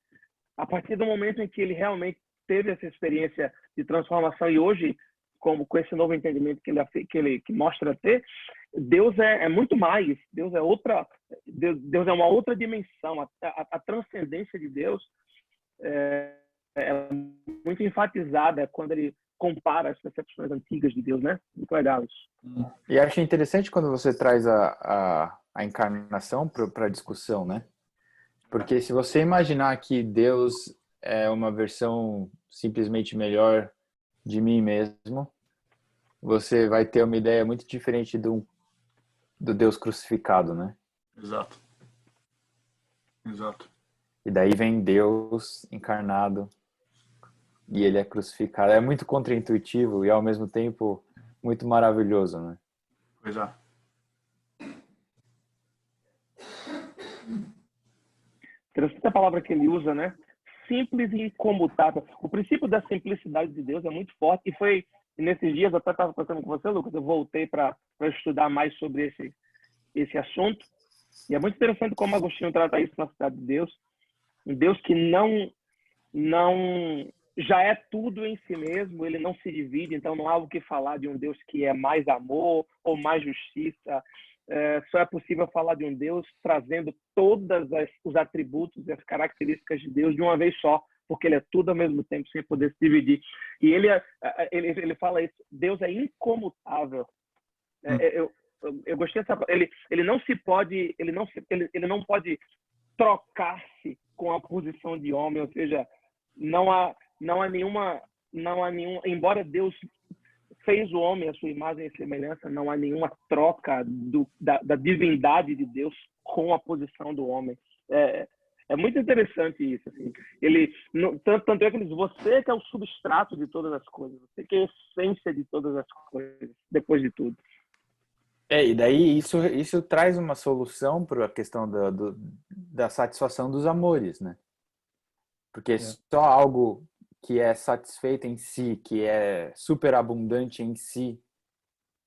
A partir do momento em que ele realmente teve essa experiência de transformação e hoje, como com esse novo entendimento que mostra ter, Deus é muito mais. Deus é uma outra dimensão. A transcendência de Deus é muito enfatizada quando ele compara as percepções antigas de Deus, né? Muito legal isso. E acho interessante quando você traz a encarnação para a discussão, né? Porque se você imaginar que Deus é uma versão simplesmente melhor de mim mesmo, você vai ter uma ideia muito diferente do Deus crucificado, né? Exato. Exato. E daí vem Deus encarnado e ele é crucificado. É muito contraintuitivo e ao mesmo tempo muito maravilhoso, né? Pois é. Interessante a palavra que ele usa, né? Simples e incomutável. O princípio da simplicidade de Deus é muito forte e nesses dias, eu até estava conversando com você, Lucas, eu voltei para estudar mais sobre esse assunto. E é muito interessante como Agostinho trata isso na Cidade de Deus. Um Deus que não já é tudo em si mesmo, ele não se divide, então não há o que falar de um Deus que é mais amor ou mais justiça. Só é possível falar de um Deus trazendo todos os atributos e as características de Deus de uma vez só, porque ele é tudo ao mesmo tempo, sem poder se dividir. E ele fala isso, Deus é incomutável. Eu gostei dessa. Ele não pode trocar-se com a posição de homem, ou seja, não há nenhuma, embora Deus fez o homem à sua imagem e semelhança, não há nenhuma troca da divindade de Deus com a posição do homem. É muito interessante isso. Assim. Tanto é que ele diz, você que é o substrato de todas as coisas, você que é a essência de todas as coisas, depois de tudo. E daí isso traz uma solução para a questão da satisfação dos amores, né? Porque só algo que é satisfeito em si, que é superabundante em si,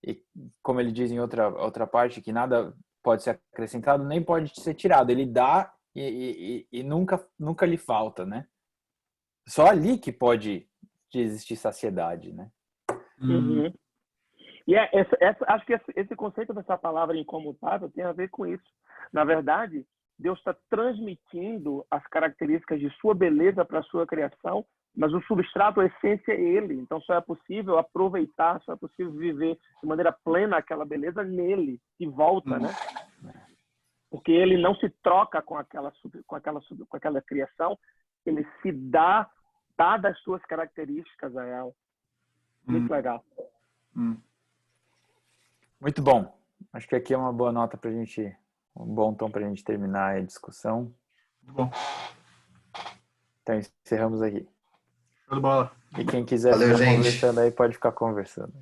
e como ele diz em outra parte, que nada pode ser acrescentado, nem pode ser tirado. Ele dá e nunca lhe falta, né? Só ali que pode existir saciedade, né? Uhum. E acho que esse conceito dessa palavra incomutável tem a ver com isso. Na verdade, Deus está transmitindo as características de sua beleza para a sua criação, mas o substrato, a essência é ele. Então só é possível aproveitar, só é possível viver de maneira plena aquela beleza nele, de volta, né? Porque ele não se troca com aquela criação, ele se dá das suas características a ela. Muito legal. Muito bom. Acho que aqui é uma boa nota pra gente, um bom tom pra gente terminar a discussão. Muito bom. Então encerramos aqui. Show de bola. E quem quiser Valeu, ficar gente. conversando aí, pode ficar conversando.